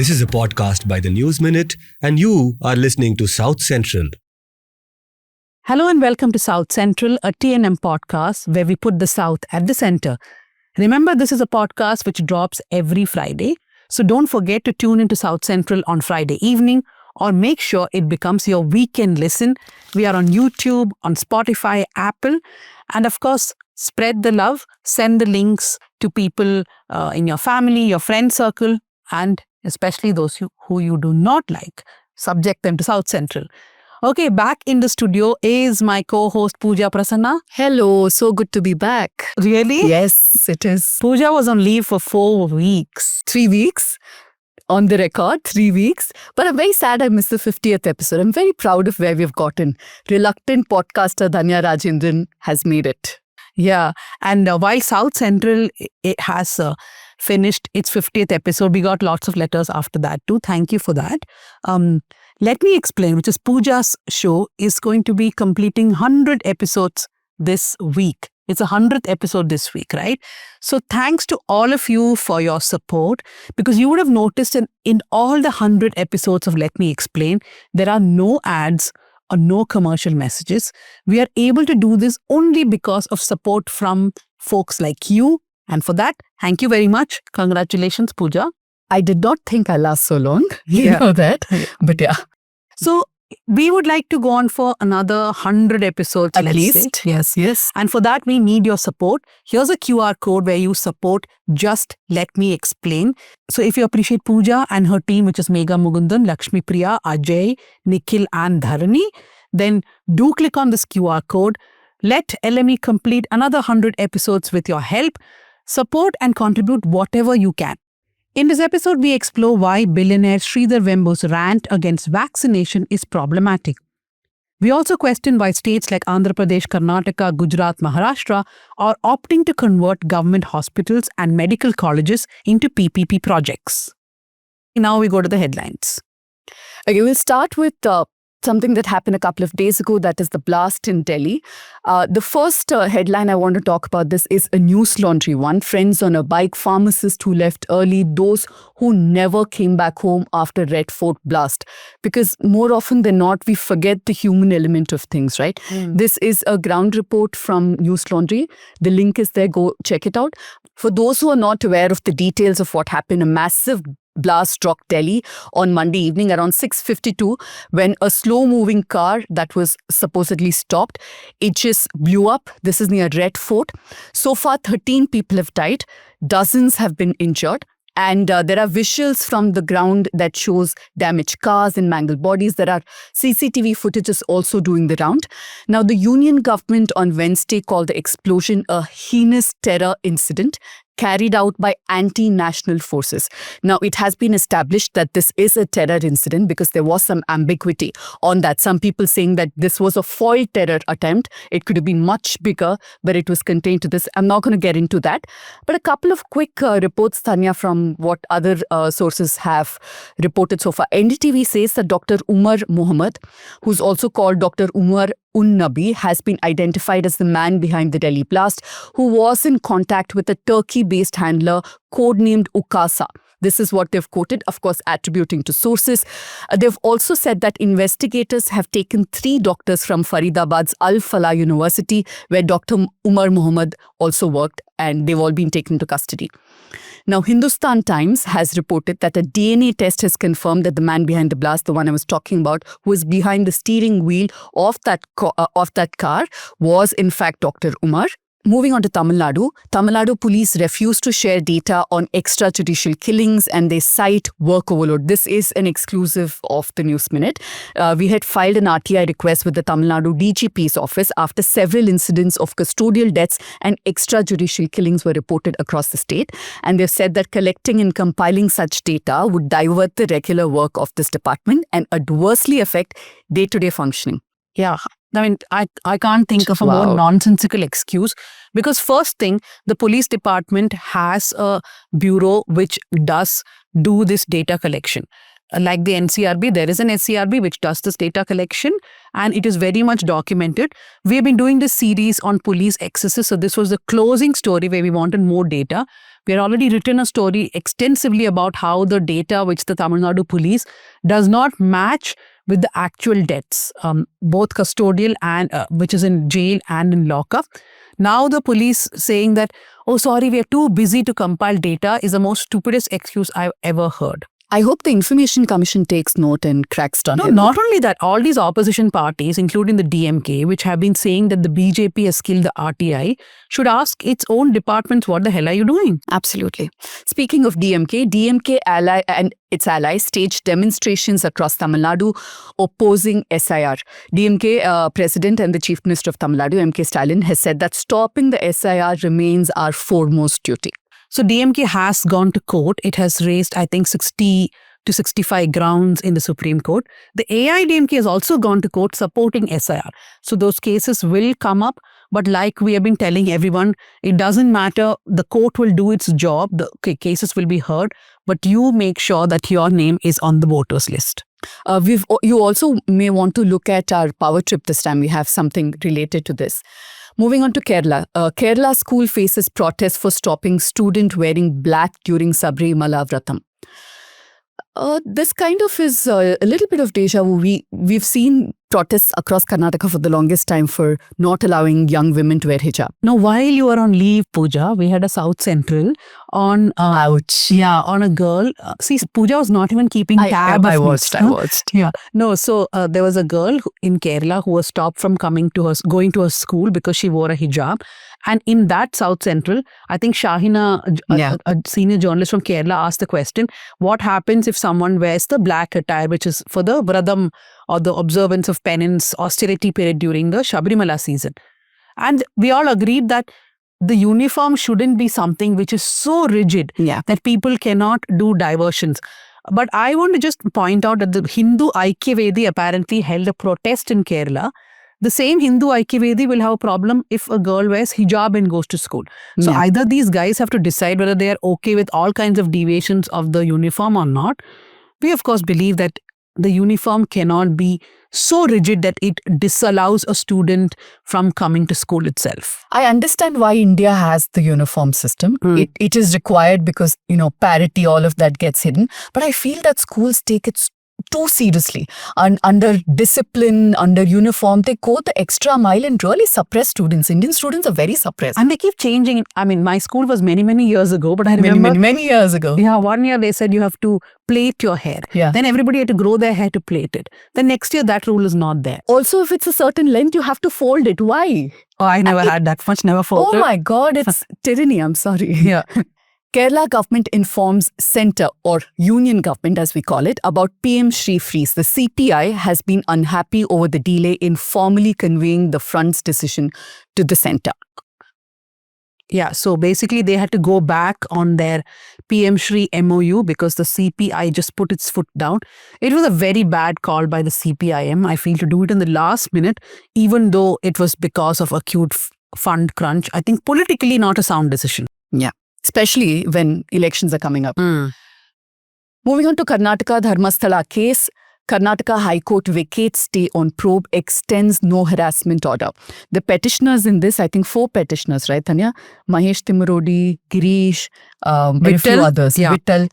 This is a podcast by the News Minute, and you are listening to South Central. Hello and welcome to South Central, a TNM podcast where we put the South at the center. Remember, this is a podcast which drops every Friday, so don't forget to tune into South Central on Friday evening or make sure it becomes your weekend listen. We are on YouTube, on Spotify, Apple, and of course, spread the love, send the links to people in your family, your friend circle, and especially those who you do not like. Subject them to South Central. Okay, back in the studio is my co-host Pooja Prasanna. Hello, so good to be back. Really? Yes, it is. Pooja was on leave for 4 weeks. 3 weeks on the record, 3 weeks. But I'm very sad I missed the 50th episode. I'm very proud of where we've gotten. Reluctant podcaster Dhanya Rajendran has made it. Yeah, and while South Central it has finished its 50th episode, we got lots of letters after that too. Thank you for that. Let me explain, which is Pooja's show is going to be completing 100 episodes this week. It's a 100th episode this week, right? So thanks to all of you for your support, because you would have noticed in all the 100 episodes of Let Me Explain, there are no ads or no commercial messages. We are able to do this only because of support from folks like you. And for that, thank you very much. Congratulations, Pooja. I did not think I last so long. You know that. But yeah. So we would like to go on for another 100 episodes, At let's least. say. Yes. And for that, we need your support. Here's a QR code where you support Just Let Me Explain. So if you appreciate Pooja and her team, which is Megha Mugundan, Lakshmi Priya, Ajay, Nikhil and Dharani, then do click on this QR code. Let LME complete another 100 episodes with your help. Support and contribute whatever you can. In this episode, we explore why billionaire Sridhar Vembu's rant against vaccination is problematic. We also question why states like Andhra Pradesh, Karnataka, Gujarat, Maharashtra are opting to convert government hospitals and medical colleges into PPP projects. Now we go to the headlines. Okay, we'll start with something that happened a couple of days ago, that is the blast in Delhi. The first headline I want to talk about this is a news laundry one. Friends on a bike, pharmacists who left early, those who never came back home after Red Fort blast. Because more often than not, we forget the human element of things, right? This is a ground report from News Laundry. The link is there. Go check it out. For those who are not aware of the details of what happened, a massive blast struck Delhi on Monday evening around 6:52 when a slow-moving car that was supposedly stopped, it just blew up. This is near Red Fort. So far, 13 people have died. Dozens have been injured. And there are visuals from the ground that shows damaged cars and mangled bodies. There are CCTV footages also doing the round. Now, the union government on Wednesday called the explosion a heinous terror incident carried out by anti-national forces. Now, it has been established that this is a terror incident because there was some ambiguity on that. Some people saying that this was a foiled terror attempt. It could have been much bigger, but it was contained to this. I'm not going to get into that. But a couple of quick reports, Dhanya, from what other sources have reported so far. NDTV says that Dr. Umar Mohammed, who's also called Dr. Umar Nabi, has been identified as the man behind the Delhi blast, who was in contact with a Turkey-based handler codenamed Ukasa. This is what they've quoted, of course, attributing to sources. They've also said that investigators have taken 3 doctors from Faridabad's Al-Falah University, where Dr. Umar Mohammed also worked, and they've all been taken to custody. Now, Hindustan Times has reported that a DNA test has confirmed that the man behind the blast, the one I was talking about, who was behind the steering wheel of that car, was in fact Dr. Umar. Moving on to Tamil Nadu police refused to share data on extrajudicial killings and they cite work overload. This is an exclusive of the News Minute. We had filed an RTI request with the Tamil Nadu DGP's office after several incidents of custodial deaths and extrajudicial killings were reported across the state. And they've said that collecting and compiling such data would divert the regular work of this department and adversely affect day-to-day functioning. Yeah. I mean, I can't think of a more nonsensical excuse because first thing, the police department has a bureau which does do this data collection. like the NCRB, there is an SCRB which does this data collection, and it is very much documented. We have been doing this series on police excesses. So this was the closing story where we wanted more data. We had already written a story extensively about how the data which the Tamil Nadu police does not match with the actual deaths, both custodial and which is in jail and in lockup. Now the police saying that, oh, sorry, we are too busy to compile data is the most stupidest excuse I've ever heard. I hope the Information Commission takes note and cracks down. No, not only that, all these opposition parties, including the DMK, which have been saying that the BJP has killed the RTI, should ask its own departments, what the hell are you doing? Absolutely. Speaking of DMK ally and its allies staged demonstrations across Tamil Nadu opposing SIR. DMK President and the Chief Minister of Tamil Nadu, M.K. Stalin, has said that stopping the SIR remains our foremost duty. So DMK has gone to court. It has raised, I think, 60 to 65 grounds in the Supreme Court. The AIDMK has also gone to court supporting SIR. So those cases will come up. But like we have been telling everyone, it doesn't matter. The court will do its job. The cases will be heard. But you make sure that your name is on the voters list. You also may want to look at our power trip this time. We have something related to this. Moving on to Kerala. Kerala school faces protests for stopping student wearing black during Sabrimala Vratam. This kind of is a little bit of deja vu. We've seen protests across Karnataka for the longest time for not allowing young women to wear hijab. Now, while you were on leave, Pooja, we had a South Central on on a girl. See, Pooja was not even keeping tab. I watched. Yeah. No, so there was a girl in Kerala who was stopped from going to her school because she wore a hijab. And in that South Central, I think Shahina, a senior journalist from Kerala, asked the question, what happens if someone wears the black attire, which is for the Vradam or the observance of penance, austerity period during the Sabrimala season? And we all agreed that the uniform shouldn't be something which is so rigid that people cannot do diversions. But I want to just point out that the Hindu Aikyavedi apparently held a protest in Kerala. The same Hindu Aikyavedi will have a problem if a girl wears hijab and goes to school. So either these guys have to decide whether they are okay with all kinds of deviations of the uniform or not. We, of course, believe that the uniform cannot be so rigid that it disallows a student from coming to school itself. I understand why India has the uniform system. It is required because, parity, all of that gets hidden. But I feel that schools take it too seriously. And under discipline, under uniform, they go the extra mile and really suppress students. Indian students are very suppressed. And they keep changing. I mean, my school was many, many years ago, but I remember... Many years ago. Yeah, 1 year they said you have to plait your hair. Yeah. Then everybody had to grow their hair to plait it. Then next year that rule is not there. Also, if it's a certain length, you have to fold it. Why? Oh, I never had that much, never folded. Oh my God, it's tyranny, I'm sorry. Yeah. Kerala government informs centre or union government as we call it about PM Shri freeze. The CPI has been unhappy over the delay in formally conveying the front's decision to the centre. Yeah, so basically they had to go back on their PM Shri MOU because the CPI just put its foot down. It was a very bad call by the CPIM, I feel, to do it in the last minute, even though it was because of acute fund crunch. I think politically not a sound decision. Yeah. Especially when elections are coming up. Moving on to Karnataka, Dharmasthala case. Karnataka High Court vacates stay on probe, extends no harassment order. The petitioners in this, I think 4 petitioners, right, Dhanya? Mahesh Timurodi, Girish, a few others. Yeah. Vittal.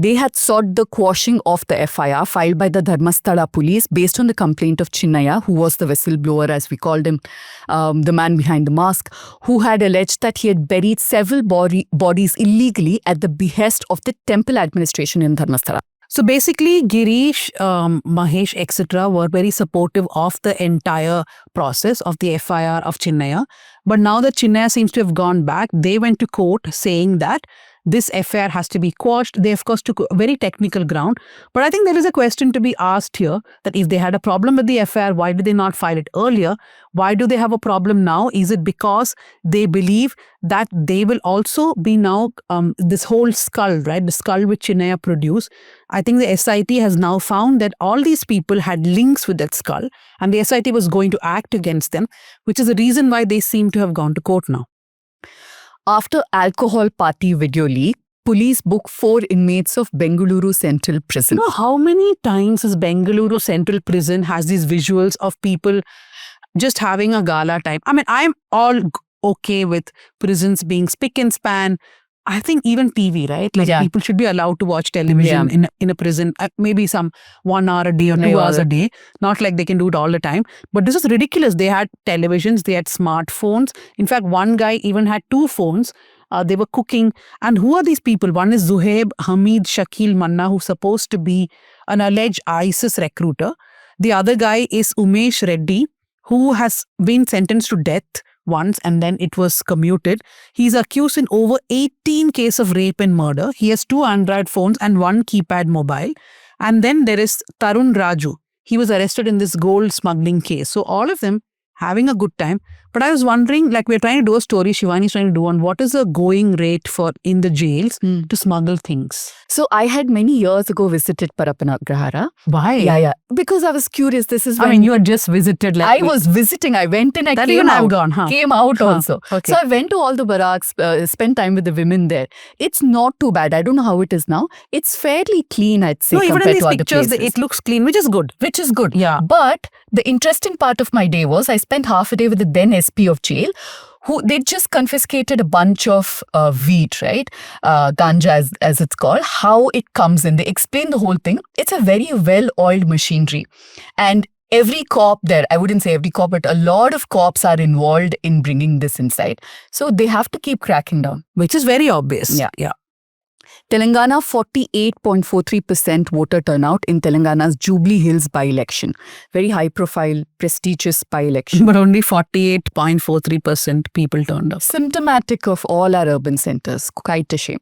They had sought the quashing of the FIR filed by the Dharmasthala police based on the complaint of Chinnaya, who was the whistleblower, as we called him, the man behind the mask, who had alleged that he had buried several bodies illegally at the behest of the temple administration in Dharmasthala. So basically, Girish, Mahesh, etc. were very supportive of the entire process of the FIR of Chinnaya. But now that Chinnaya seems to have gone back, they went to court saying that this FIR has to be quashed. They, of course, took a very technical ground. But I think there is a question to be asked here that if they had a problem with the FIR, why did they not file it earlier? Why do they have a problem now? Is it because they believe that they will also be now this whole skull, right? The skull which Chinnaya produced. I think the SIT has now found that all these people had links with that skull and the SIT was going to act against them, which is the reason why they seem to have gone to court now. After alcohol party video leak, police book 4 inmates of Bengaluru Central Prison. You know how many times is Bengaluru Central Prison has these visuals of people just having a gala time? I mean, I'm all okay with prisons being spick and span. I think even TV, right? Like people should be allowed to watch television in a prison, maybe some 1 hour a day or 2 hours a day. Not like they can do it all the time. But this is ridiculous. They had televisions, they had smartphones. In fact, one guy even had 2 phones. They were cooking. And who are these people? One is Zuhaib Hamid Shakil Manna, who's supposed to be an alleged ISIS recruiter. The other guy is Umesh Reddy, who has been sentenced to death once and then it was commuted. He's accused in over 18 cases of rape and murder. He has 2 Android phones and 1 keypad mobile. And then there is Tarun Raju. He was arrested in this gold smuggling case. So all of them having a good time. But I was wondering, like we're trying to do a story, Shivani's trying to do on what is the going rate for in the jails to smuggle things. So I had many years ago visited Parapanagrahara. Why? Yeah. Because I was curious. This is when you had just visited. Like, I was visiting. I went in, I that came even out. I've gone, Came out also. Okay. So I went to all the barracks, spent time with the women there. It's not too bad. I don't know how it is now. It's fairly clean, I'd say, no, even in compared these to other pictures, places. it looks clean, which is good. Yeah. But the interesting part of my day was I spent half a day with the then SP of jail, who they just confiscated a bunch of weed, right? Ganja as it's called, how it comes in. They explain the whole thing. It's a very well-oiled machinery. And every cop there, I wouldn't say every cop, but a lot of cops are involved in bringing this inside. So they have to keep cracking down. Which is very obvious. Yeah. Telangana, 48.43% voter turnout in Telangana's Jubilee Hills by-election. Very high-profile, prestigious by-election. But only 48.43% people turned up. Symptomatic of all our urban centers. Quite a shame.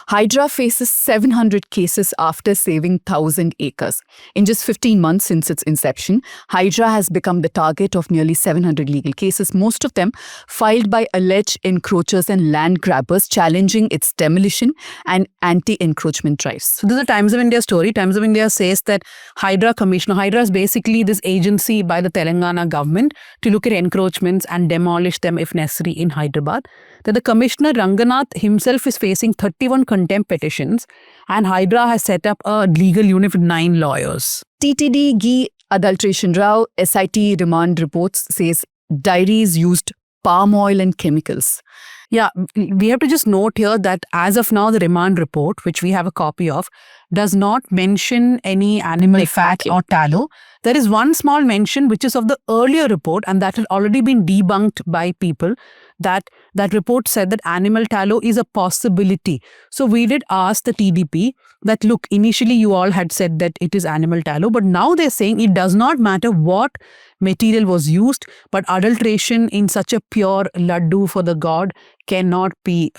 Hydra faces 700 cases after saving 1,000 acres. In just 15 months since its inception, Hydra has become the target of nearly 700 legal cases, most of them filed by alleged encroachers and land grabbers challenging its demolition and anti-encroachment drives. So this is a Times of India story. Times of India says that Hydra is basically this agency by the Telangana government to look at encroachments and demolish them if necessary in Hyderabad. That the Commissioner Ranganath himself is facing 31 contempt petitions and Hydra has set up a legal unit with 9 lawyers. TTD Ghee Adulteration Rao, SIT remand reports says diaries used palm oil and chemicals. Yeah, we have to just note here that as of now, the remand report, which we have a copy of, does not mention any animal fat or tallow. There is one small mention which is of the earlier report and that had already been debunked by people. That report said that animal tallow is a possibility. So we did ask the TDP that, look, initially you all had said that it is animal tallow, but now they're saying it does not matter what material was used, but adulteration in such a pure laddu for the god cannot be,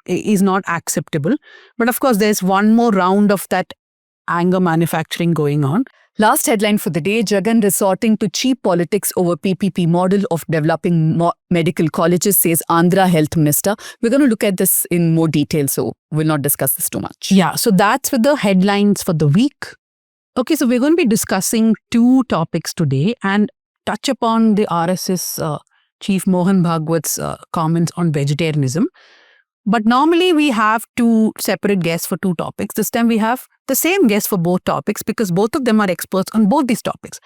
is not acceptable. But of course, there's one more round of that anger manufacturing going on. Last headline for the day, Jagan resorting to cheap politics over PPP model of developing medical colleges, says Andhra Health Minister. We're going to look at this in more detail, so we'll not discuss this too much. Yeah, so that's with the headlines for the week. Okay, so we're going to be discussing 2 topics today and touch upon the RSS Chief Mohan Bhagwat's comments on vegetarianism. But normally we have 2 separate guests for 2 topics. This time we have the same guest for both topics because both of them are experts on both these topics.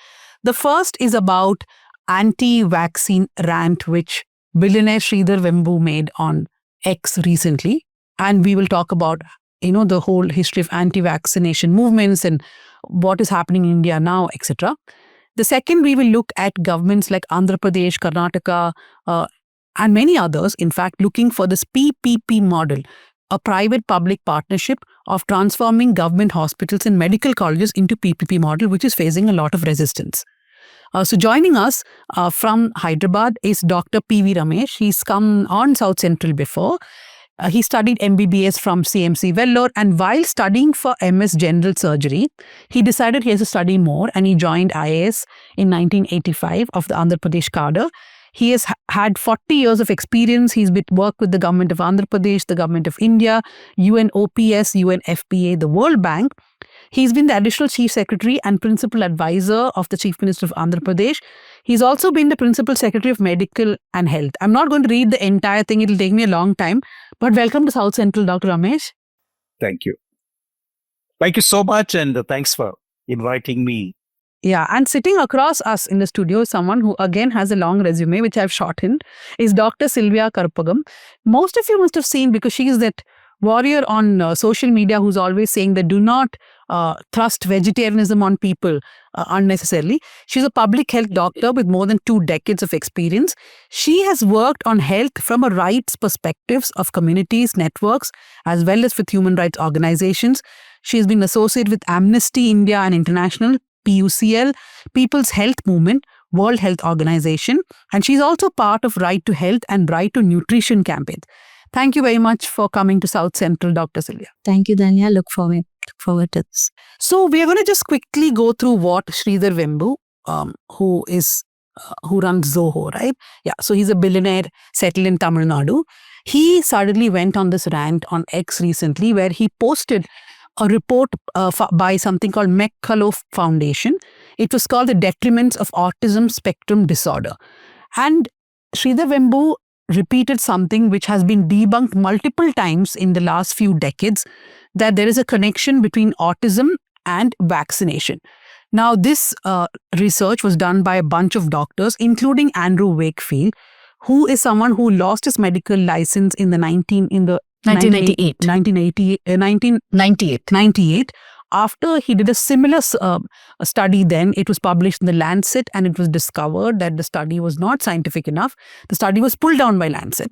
The first is about anti-vaccine rant which billionaire Sridhar Vembu made on X recently. And we will talk about, the whole history of anti-vaccination movements and what is happening in India now, etc. The second, we will look at governments like Andhra Pradesh, Karnataka, and many others, in fact, looking for this PPP model, a private-public partnership of transforming government hospitals and medical colleges into PPP model, which is facing a lot of resistance. So joining us from Hyderabad is Dr PV Ramesh. He's come on South Central before. He studied MBBS from CMC Vellore, and while studying for MS General Surgery, he decided he has to study more and he joined IAS in 1985 of the Andhra Pradesh cadre. He has had 40 years of experience. He's worked with the government of Andhra Pradesh, the government of India, UNOPS, UNFPA, the World Bank. He's been the additional chief secretary and principal advisor of the chief minister of Andhra Pradesh. He's also been the principal secretary of medical and health. I'm not going to read the entire thing. It'll take me a long time. But welcome to South Central, Dr. Ramesh. Thank you. Thank you so much, and thanks for inviting me. Yeah, and sitting across us in the studio is someone who again has a long resume, which I've shortened, is Dr Sylvia Karpagam. Most of you must have seen, because she is that warrior on social media who's always saying that do not thrust vegetarianism on people unnecessarily. She's a public health doctor with more than 2 decades of experience. She has worked on health from a rights perspectives of communities, networks, as well as with human rights organizations. She has been associated with Amnesty India and International, PUCL, People's Health Movement, World Health Organization, and she's also part of Right to Health and Right to Nutrition campaigns. Thank you very much for coming to South Central, Dr. Sylvia. Thank you, Dhanya. Look forward to this. So we are going to just quickly go through what Sridhar Vembu, who runs Zoho, right? Yeah, so he's a billionaire settled in Tamil Nadu. He suddenly went on this rant on X recently where he posted a report by something called McCullough Foundation. It was called The Detriments of Autism Spectrum Disorder. And Sridhar Vembu repeated something which has been debunked multiple times in the last few decades, that there is a connection between autism and vaccination. Now, this research was done by a bunch of doctors, including Andrew Wakefield, who is someone who lost his medical license in the 1998. After he did a similar study, then it was published in the Lancet, and it was discovered that the study was not scientific enough. The study was pulled down by Lancet.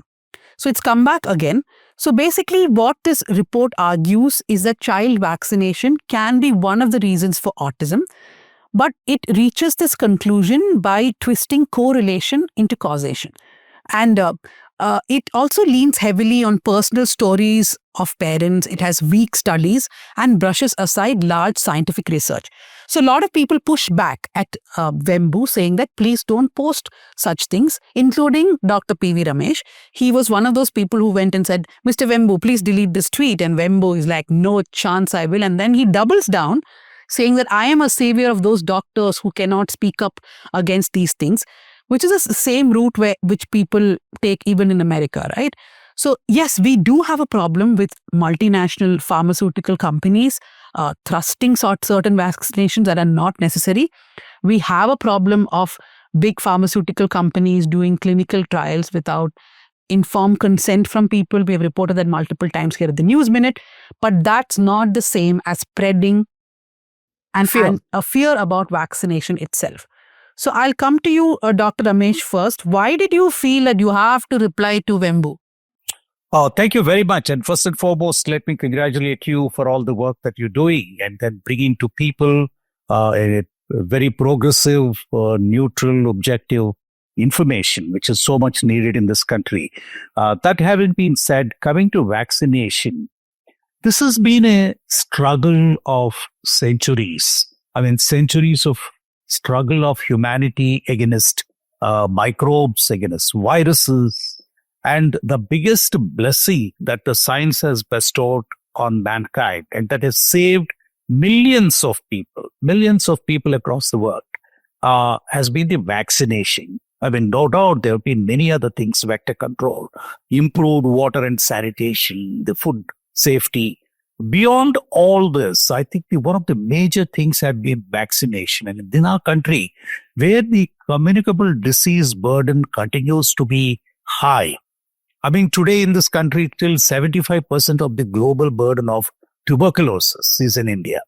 So it's come back again. So basically what this report argues is that child vaccination can be one of the reasons for autism, but it reaches this conclusion by twisting correlation into causation. And it also leans heavily on personal stories of parents. It has weak studies and brushes aside large scientific research. So a lot of people push back at Vembu, saying that please don't post such things, including Dr PV Ramesh. He was one of those people who went and said, Mr. Vembu, please delete this tweet. And Vembu is like, no chance I will. And then he doubles down, saying that I am a savior of those doctors who cannot speak up against these things, which is the same route which people take even in America, right? So yes, we do have a problem with multinational pharmaceutical companies thrusting certain vaccinations that are not necessary. We have a problem of big pharmaceutical companies doing clinical trials without informed consent from people. We have reported that multiple times here at the News Minute, but that's not the same as spreading and a fear about vaccination itself. So I'll come to you, Dr. Ramesh, first. Why did you feel that you have to reply to Vembu? Oh, thank you very much. And first and foremost, let me congratulate you for all the work that you're doing and then bringing to people a very progressive, neutral, objective information, which is so much needed in this country. That having been said, coming to vaccination, this has been a struggle of centuries. I mean, centuries of struggle of humanity against microbes, against viruses. And the biggest blessing that the science has bestowed on mankind, and that has saved millions of people across the world, has been the vaccination. I mean, no doubt there have been many other things, vector control, improved water and sanitation, the food safety. Beyond all this, I think one of the major things have been vaccination. And in our country, where the communicable disease burden continues to be high, I mean, today in this country, till 75% of the global burden of tuberculosis is in India.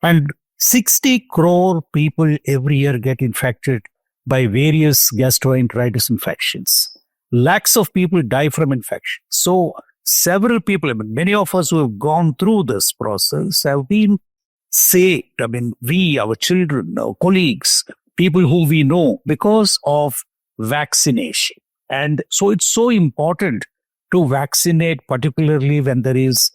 And 60 crore people every year get infected by various gastroenteritis infections. Lakhs of people die from infection. So several people, I mean, many of us who have gone through this process have been saved. I mean, we, our children, our colleagues, people who we know because of vaccination. And so it's so important to vaccinate, particularly when there is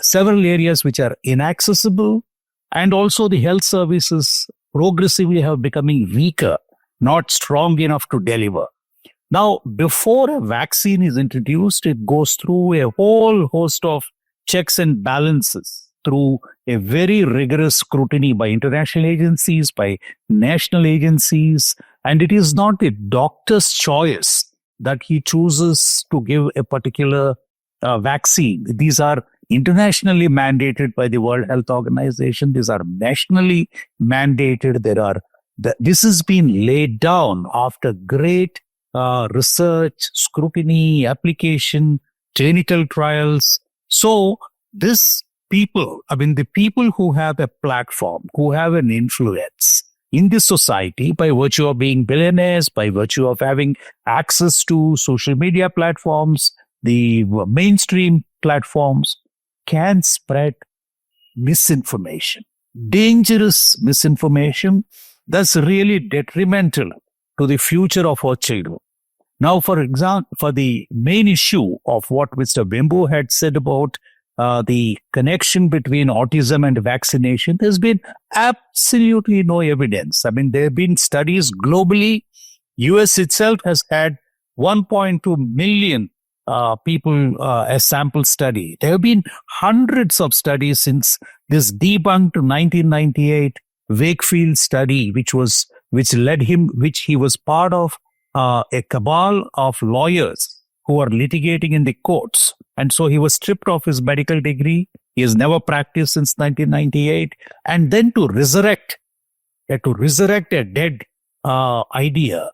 several areas which are inaccessible, and also the health services progressively have becoming weaker, not strong enough to deliver. Now, before a vaccine is introduced, it goes through a whole host of checks and balances, through a very rigorous scrutiny by international agencies, by national agencies, and it is not the doctor's choice that he chooses to give a particular vaccine. These are internationally mandated by the World Health Organization. These are nationally mandated. This has been laid down after great research, scrutiny, application, clinical trials. So the people who have a platform, who have an influence in this society by virtue of being billionaires, by virtue of having access to social media platforms, the mainstream platforms, can spread misinformation, dangerous misinformation that's really detrimental to the future of our children. Now, for example, for the main issue of what Mr. Vembu had said about the connection between autism and vaccination, there's been absolutely no evidence. I mean, there have been studies globally. US itself has had 1.2 million people a sample study. There have been hundreds of studies since this debunked 1998 Wakefield study, which he was part of a cabal of lawyers who were litigating in the courts. And so he was stripped of his medical degree. He has never practiced since 1998. And then to resurrect a dead idea,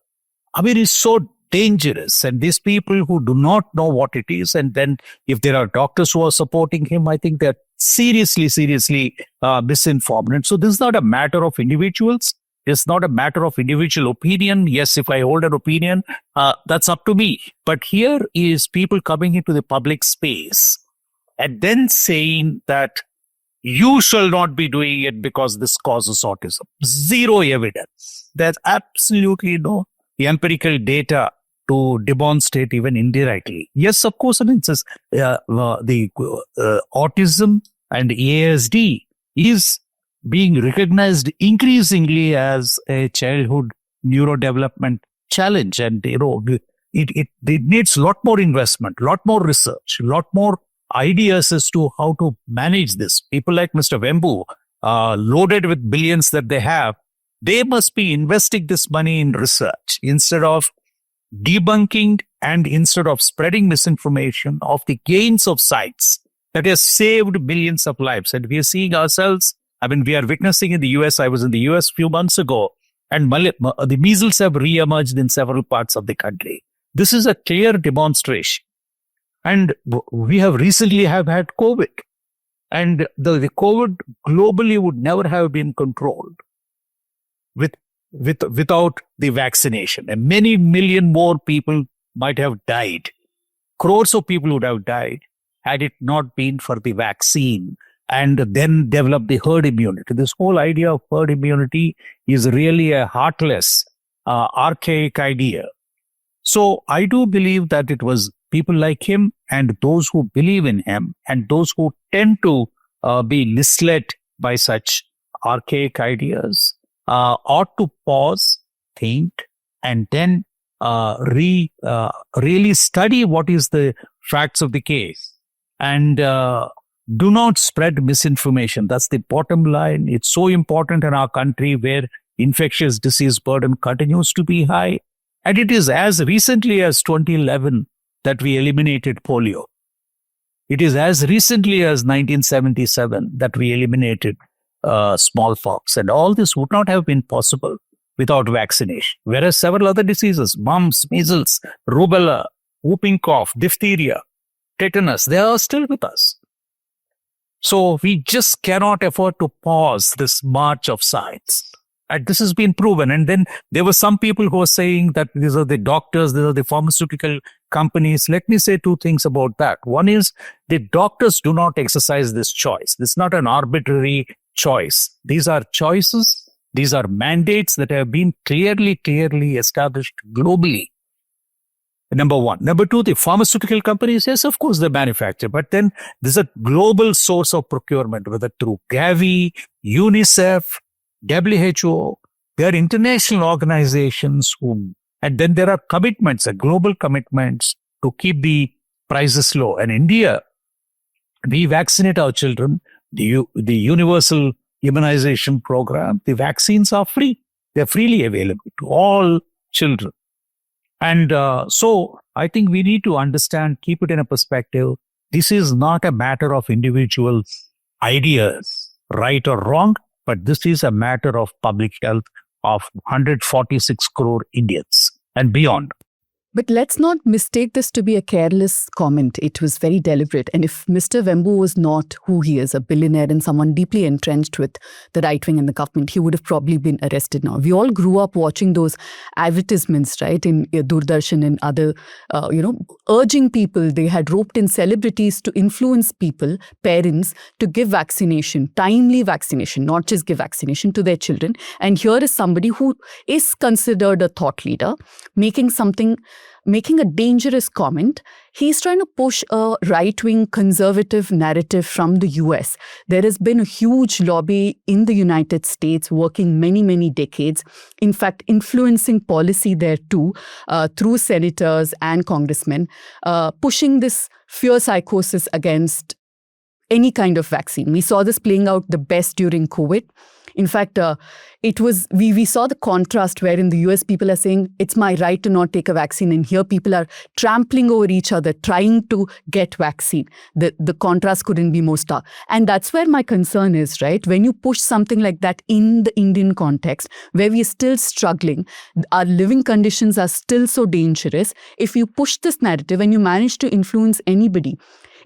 I mean, it's so dangerous. And these people who do not know what it is, and then if there are doctors who are supporting him, I think they're seriously misinformed. And so this is not a matter of individuals. It's not a matter of individual opinion. Yes, if I hold an opinion, that's up to me. But here is people coming into the public space and then saying that you shall not be doing it because this causes autism. Zero evidence. There's absolutely no empirical data to demonstrate even indirectly. Yes, of course, I mean, it says, autism and ASD is being recognized increasingly as a childhood neurodevelopment challenge. And, it needs a lot more investment, a lot more research, a lot more ideas as to how to manage this. People like Mr. Vembu, loaded with billions that they have, they must be investing this money in research instead of debunking and instead of spreading misinformation of the gains of science that has saved millions of lives. And we are seeing ourselves, I mean, we are witnessing in the US. I was in the US a few months ago, and the measles have re-emerged in several parts of the country. This is a clear demonstration. And we have recently had COVID. And the COVID globally would never have been controlled without the vaccination. And many million more people might have died. Crores of people would have died had it not been for the vaccine, and then develop the herd immunity. This whole idea of herd immunity is really a heartless, archaic idea. So I do believe that it was people like him and those who believe in him and those who tend to be misled by such archaic ideas ought to pause, think, and then really study what is the facts of the case. And do not spread misinformation. That's the bottom line. It's so important in our country where infectious disease burden continues to be high. And it is as recently as 2011 that we eliminated polio. It is as recently as 1977 that we eliminated smallpox. And all this would not have been possible without vaccination. Whereas several other diseases, mumps, measles, rubella, whooping cough, diphtheria, tetanus, they are still with us. So we just cannot afford to pause this march of science. And this has been proven. And then there were some people who were saying that these are the doctors, these are the pharmaceutical companies. Let me say two things about that. One is the doctors do not exercise this choice. This is not an arbitrary choice. These are choices. These are mandates that have been clearly established globally. Number one. Number two, the pharmaceutical companies, yes, of course, they manufacture. But then there's a global source of procurement, whether through Gavi, UNICEF, WHO. There are international organizations and then there are commitments, global commitments to keep the prices low. And India, we vaccinate our children, the universal immunization program, the vaccines are free. They're freely available to all children. And so I think we need to understand, keep it in a perspective. This is not a matter of individual ideas, right or wrong, but this is a matter of public health of 146 crore Indians and beyond. But let's not mistake this to be a careless comment. It was very deliberate. And if Mr. Vembu was not who he is, a billionaire and someone deeply entrenched with the right wing and the government, he would have probably been arrested now. We all grew up watching those advertisements, right, in Doordarshan and other, urging people. They had roped in celebrities to influence people, parents, to give vaccination, timely vaccination, not just give vaccination to their children. And here is somebody who is considered a thought leader, making a dangerous comment. He's trying to push a right-wing conservative narrative from the US. There has been a huge lobby in the United States working many, many decades, in fact, influencing policy there too, through senators and congressmen, pushing this fear psychosis against any kind of vaccine. We saw this playing out the best during COVID. In fact, we saw the contrast where in the US people are saying it's my right to not take a vaccine, and here people are trampling over each other trying to get vaccine. The contrast couldn't be more stark. And that's where my concern is, right? When you push something like that in the Indian context, where we are still struggling, our living conditions are still so dangerous. If you push this narrative and you manage to influence anybody,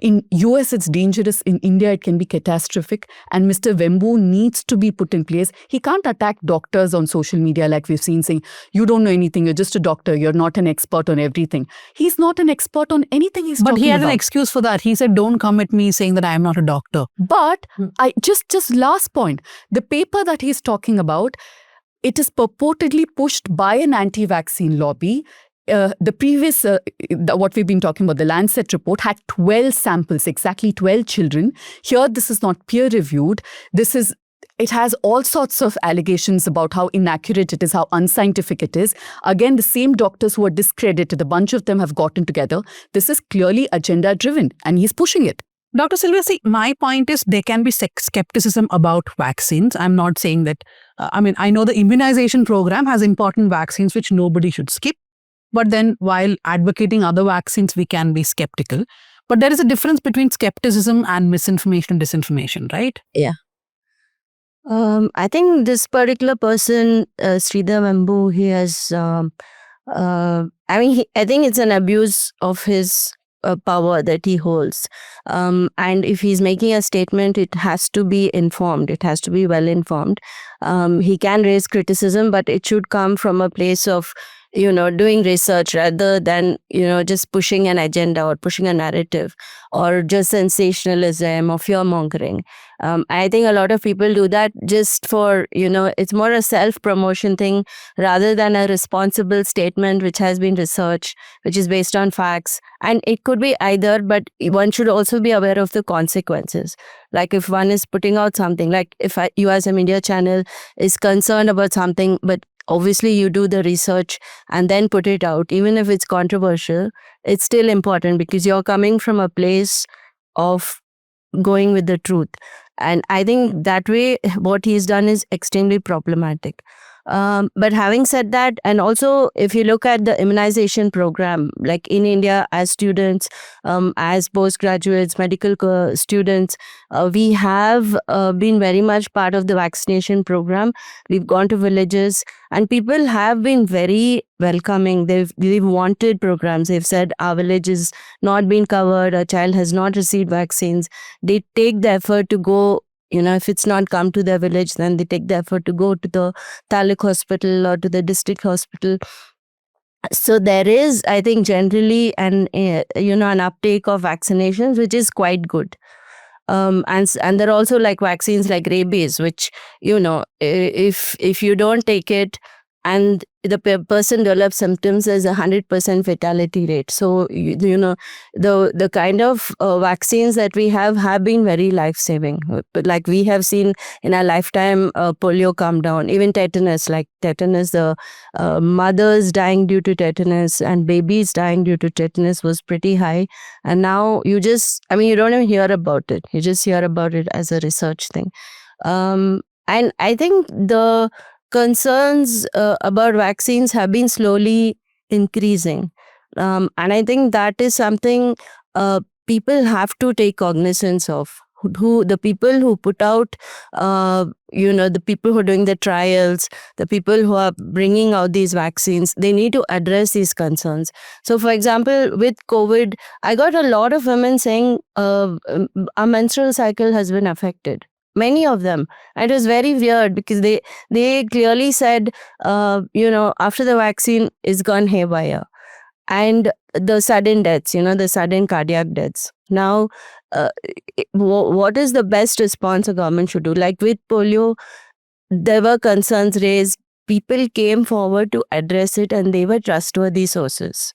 in US, it's dangerous. In India, it can be catastrophic. And Mr. Vembu needs to be put in place. He can't attack doctors on social media like we've seen, saying, you don't know anything, you're just a doctor, you're not an expert on everything. He's not an expert on anything he's talking about. But he had an excuse for that. He said, don't come at me saying that I am not a doctor. But I just last point, the paper that he's talking about, it is purportedly pushed by an anti-vaccine lobby. The previous, what we've been talking about, the Lancet report had 12 samples, exactly 12 children. Here, this is not peer-reviewed. It has all sorts of allegations about how inaccurate it is, how unscientific it is. Again, the same doctors who are discredited, a bunch of them have gotten together. This is clearly agenda-driven, and he's pushing it. Dr. Sylvia, see, my point is there can be skepticism about vaccines. I'm not saying that, I know the immunization program has important vaccines which nobody should skip. But then while advocating other vaccines, we can be skeptical. But there is a difference between skepticism and misinformation and disinformation, right? Yeah. I think this particular person, Sridhar Vembu, he has, I think it's an abuse of his power that he holds. And if he's making a statement, it has to be informed. It has to be well informed. He can raise criticism, but it should come from a place of doing research rather than, just pushing an agenda or pushing a narrative or just sensationalism or fear-mongering. I think a lot of people do that just for, it's more a self-promotion thing rather than a responsible statement which has been researched, which is based on facts. And it could be either, but one should also be aware of the consequences. Like if one is putting out something, like if you as a media channel is concerned about something, but obviously you do the research and then put it out, even if it's controversial, it's still important because you're coming from a place of going with the truth. And I think that way what he's done is extremely problematic. But having said that, and also if you look at the immunization program, like in India as students, as postgraduates, medical students, we have been very much part of the vaccination program. We've gone to villages and people have been very welcoming. They've wanted programs. They've said our village is not been covered, a child has not received vaccines. They take the effort to go. If it's not come to their village, then they take the effort to go to the taluk hospital or to the district hospital. So there is, I think, generally an uptake of vaccinations, which is quite good. And there are also like vaccines like rabies, which, if you don't take it and the person develops symptoms, there's 100% fatality rate. So, the kind of vaccines that we have been very life-saving. But like we have seen in our lifetime, polio come down, even tetanus, the mothers dying due to tetanus and babies dying due to tetanus was pretty high. And now you don't even hear about it. You just hear about it as a research thing. And I think the concerns about vaccines have been slowly increasing. And I think that is something people have to take cognizance of. Who the people who put out, the people who are doing the trials, the people who are bringing out these vaccines, they need to address these concerns. So, for example, with COVID, I got a lot of women saying our menstrual cycle has been affected. Many of them. It was very weird because they clearly said, after the vaccine is gone haywire. And the sudden deaths, the sudden cardiac deaths. Now, what is the best response a government should do? Like with polio, there were concerns raised. People came forward to address it and they were trustworthy sources.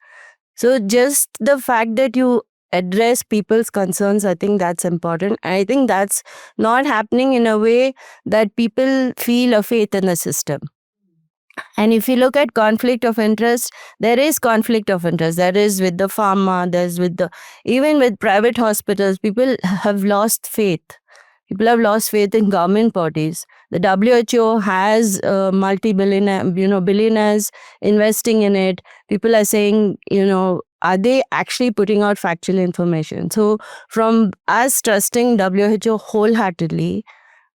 So just the fact that you address people's concerns, I think that's important. I think that's not happening in a way that people feel a faith in the system. And if you look at conflict of interest, there is conflict of interest. There is with the pharma, there's even with private hospitals, people have lost faith. People have lost faith in government bodies. The WHO has billionaires investing in it. People are saying, are they actually putting out factual information? So from us trusting WHO wholeheartedly,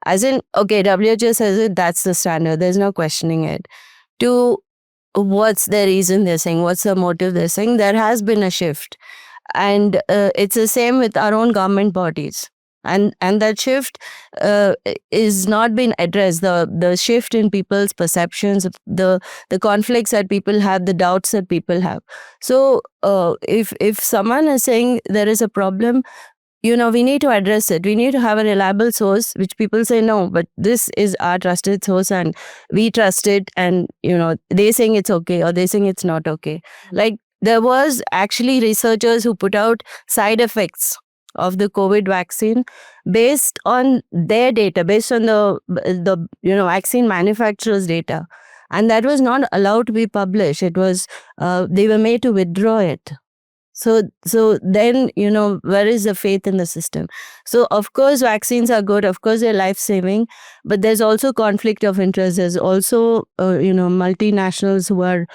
as in, okay, WHO says it, that's the standard. There's no questioning it. To what's the reason they're saying, what's the motive they're saying, there has been a shift. And it's the same with our own government bodies. And that shift is not being addressed. The shift in people's perceptions, the conflicts that people have, the doubts that people have. So if someone is saying there is a problem, we need to address it. We need to have a reliable source, which people say, no, but this is our trusted source and we trust it. And, they saying it's okay or they saying it's not okay. Like there was actually researchers who put out side effects of the COVID vaccine based on their data, based on the vaccine manufacturer's data. And that was not allowed to be published. It was, they were made to withdraw it. So then, where is the faith in the system? So, of course, vaccines are good. Of course, they're life-saving. But there's also conflict of interest. There's also, multinationals who are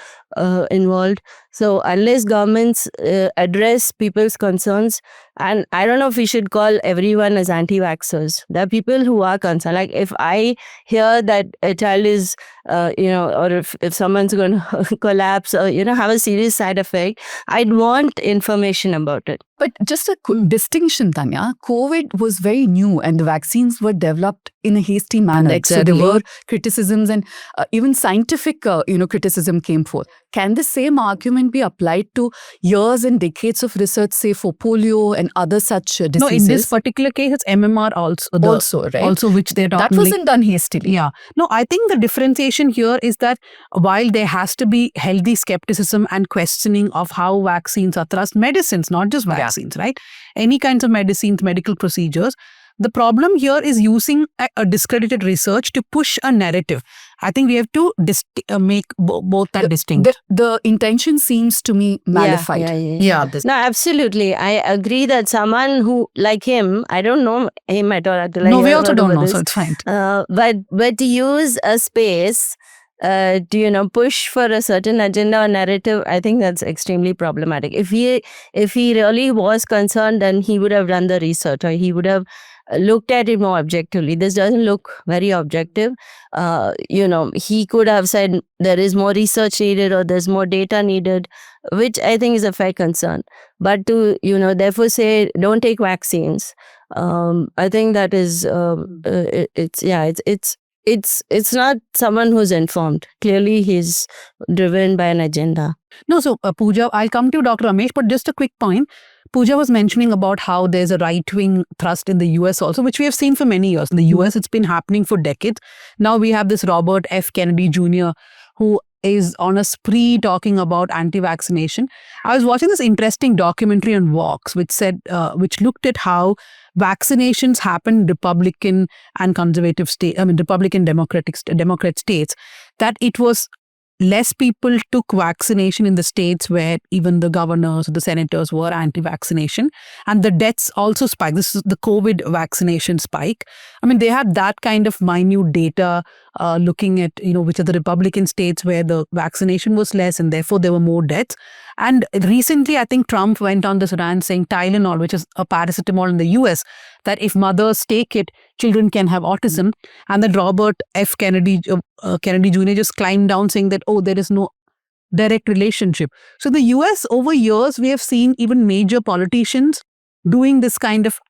involved. So, unless governments address people's concerns, and I don't know if we should call everyone as anti-vaxxers. There are people who are concerned. Like if I hear that a child is, or if someone's going to collapse or, have a serious side effect, I'd want information about it. But just a distinction, Dhanya, COVID was very new and the vaccines were developed in a hasty manner. Exactly. So there were criticisms and even scientific, criticism came forth. Can the same argument be applied to years and decades of research, say for polio and other such diseases? No, in this particular case, it's MMR also. Right? Also, which they're talking. That wasn't done hastily. Yeah. No, I think the differentiation here is that while there has to be healthy skepticism and questioning of how vaccines are thrust, medicines, not just vaccines, right? Any kinds of medicines, medical procedures. The problem here is using a discredited research to push a narrative. I think we have to make both that distinct. The intention seems to me malified. Yeah. No, absolutely. I agree that someone who, like him, I don't know him at all. No, we also don't know, so it's fine. But to use a space to push for a certain agenda or narrative, I think that's extremely problematic. If he really was concerned, then he would have done the research or he would have looked at it more objectively. This doesn't look very objective. He could have said there is more research needed or there's more data needed, which I think is a fair concern. But to therefore say don't take vaccines, I think that is it's not someone who's informed. Clearly, he's driven by an agenda. No, so Pooja, I'll come to Dr. Ramesh, but just a quick point. Pooja was mentioning about how there's a right-wing thrust in the US also, which we have seen for many years. In the US, it's been happening for decades. Now we have this Robert F. Kennedy Jr., who is on a spree talking about anti-vaccination. I was watching this interesting documentary on Vox, which looked at how vaccinations happen in Republican and conservative Republican Democrat states, that it was less people took vaccination in the states where even the governors or the senators were anti-vaccination, and the deaths also spiked. This is the COVID vaccination spike. I mean, they had that kind of minute data looking at, which are the Republican states where the vaccination was less and therefore there were more deaths. And recently, I think Trump went on this rant saying Tylenol, which is a paracetamol in the US, that if mothers take it, children can have autism. And then Robert F. Kennedy Jr. just climbed down saying that, oh, there is no direct relationship. So the US, over years, we have seen even major politicians doing this kind of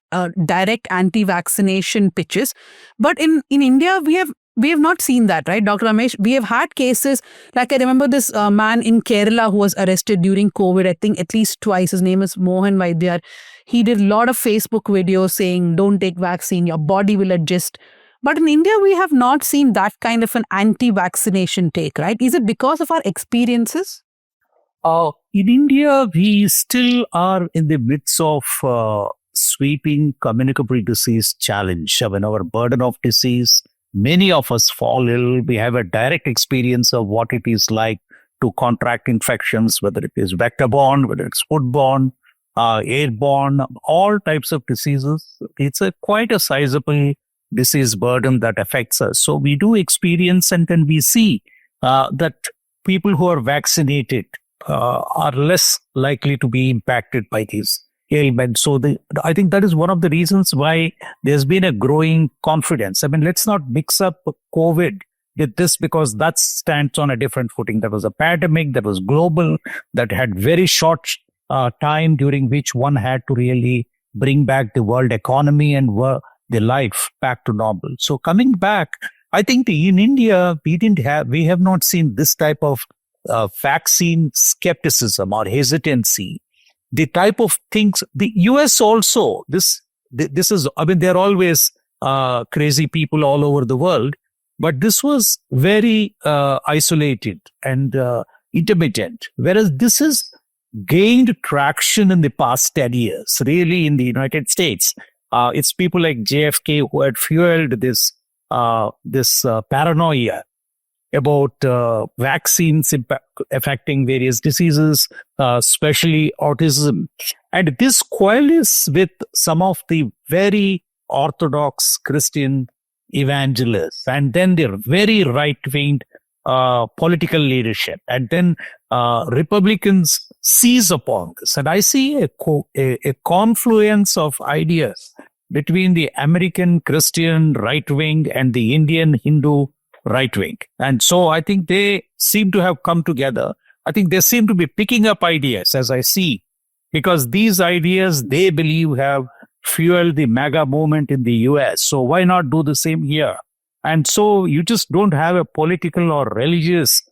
direct anti-vaccination pitches. But in India, we have not seen that, right, Dr. Ramesh? We have had cases, like I remember this man in Kerala who was arrested during COVID, I think at least twice. His name is Mohan Vaidyar. He did a lot of Facebook videos saying, don't take vaccine, your body will adjust. But in India, we have not seen that kind of an anti-vaccination take, right? Is it because of our experiences? In India, we still are in the midst of sweeping communicable disease challenge. I mean, our burden of disease, many of us fall ill. We have a direct experience of what it is like to contract infections, whether it is vector-borne, whether it's food-borne, airborne, all types of diseases. It's quite a sizable disease burden that affects us. So we do experience, and then we see that people who are vaccinated are less likely to be impacted by these ailments. So I think that is one of the reasons why there's been a growing confidence. I mean, let's not mix up COVID with this, because that stands on a different footing. There was a pandemic that was global, that had very short time during which one had to really bring back the world economy and the life back to normal. So coming back, I think in India, we have not seen this type of vaccine skepticism or hesitancy. The type of things, the US also, this is, I mean, they're always crazy people all over the world, but this was very isolated and intermittent, whereas this has gained traction in the past 10 years, really, in the United States. It's people like JFK who had fueled this paranoia about vaccines affecting various diseases, especially autism. And this coalesces with some of the very orthodox Christian evangelists, and then their very right-wing political leadership. And then Republicans seize upon this. And I see a confluence of ideas between the American Christian right-wing and the Indian Hindu right-wing. And so I think they seem to have come together. I think they seem to be picking up ideas, as I see, because these ideas, they believe, have fueled the MAGA movement in the US. So why not do the same here? And so you just don't have a political or religious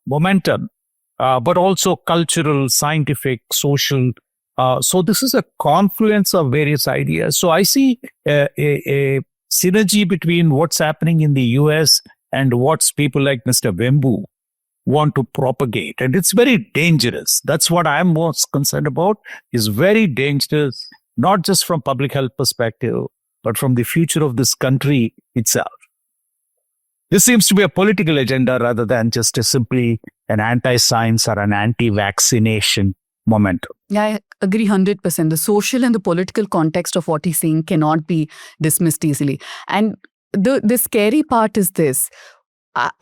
momentum, but also cultural, scientific, social. So this is a confluence of various ideas. So I see a synergy between what's happening in the US and what people like Mr. Vembu want to propagate. And it's very dangerous. That's what I'm most concerned about, is very dangerous, not just from public health perspective, but from the future of this country itself. This seems to be a political agenda rather than just simply an anti-science or an anti-vaccination momentum. Yeah, I agree 100%. The social and the political context of what he's saying cannot be dismissed easily. And the scary part is this.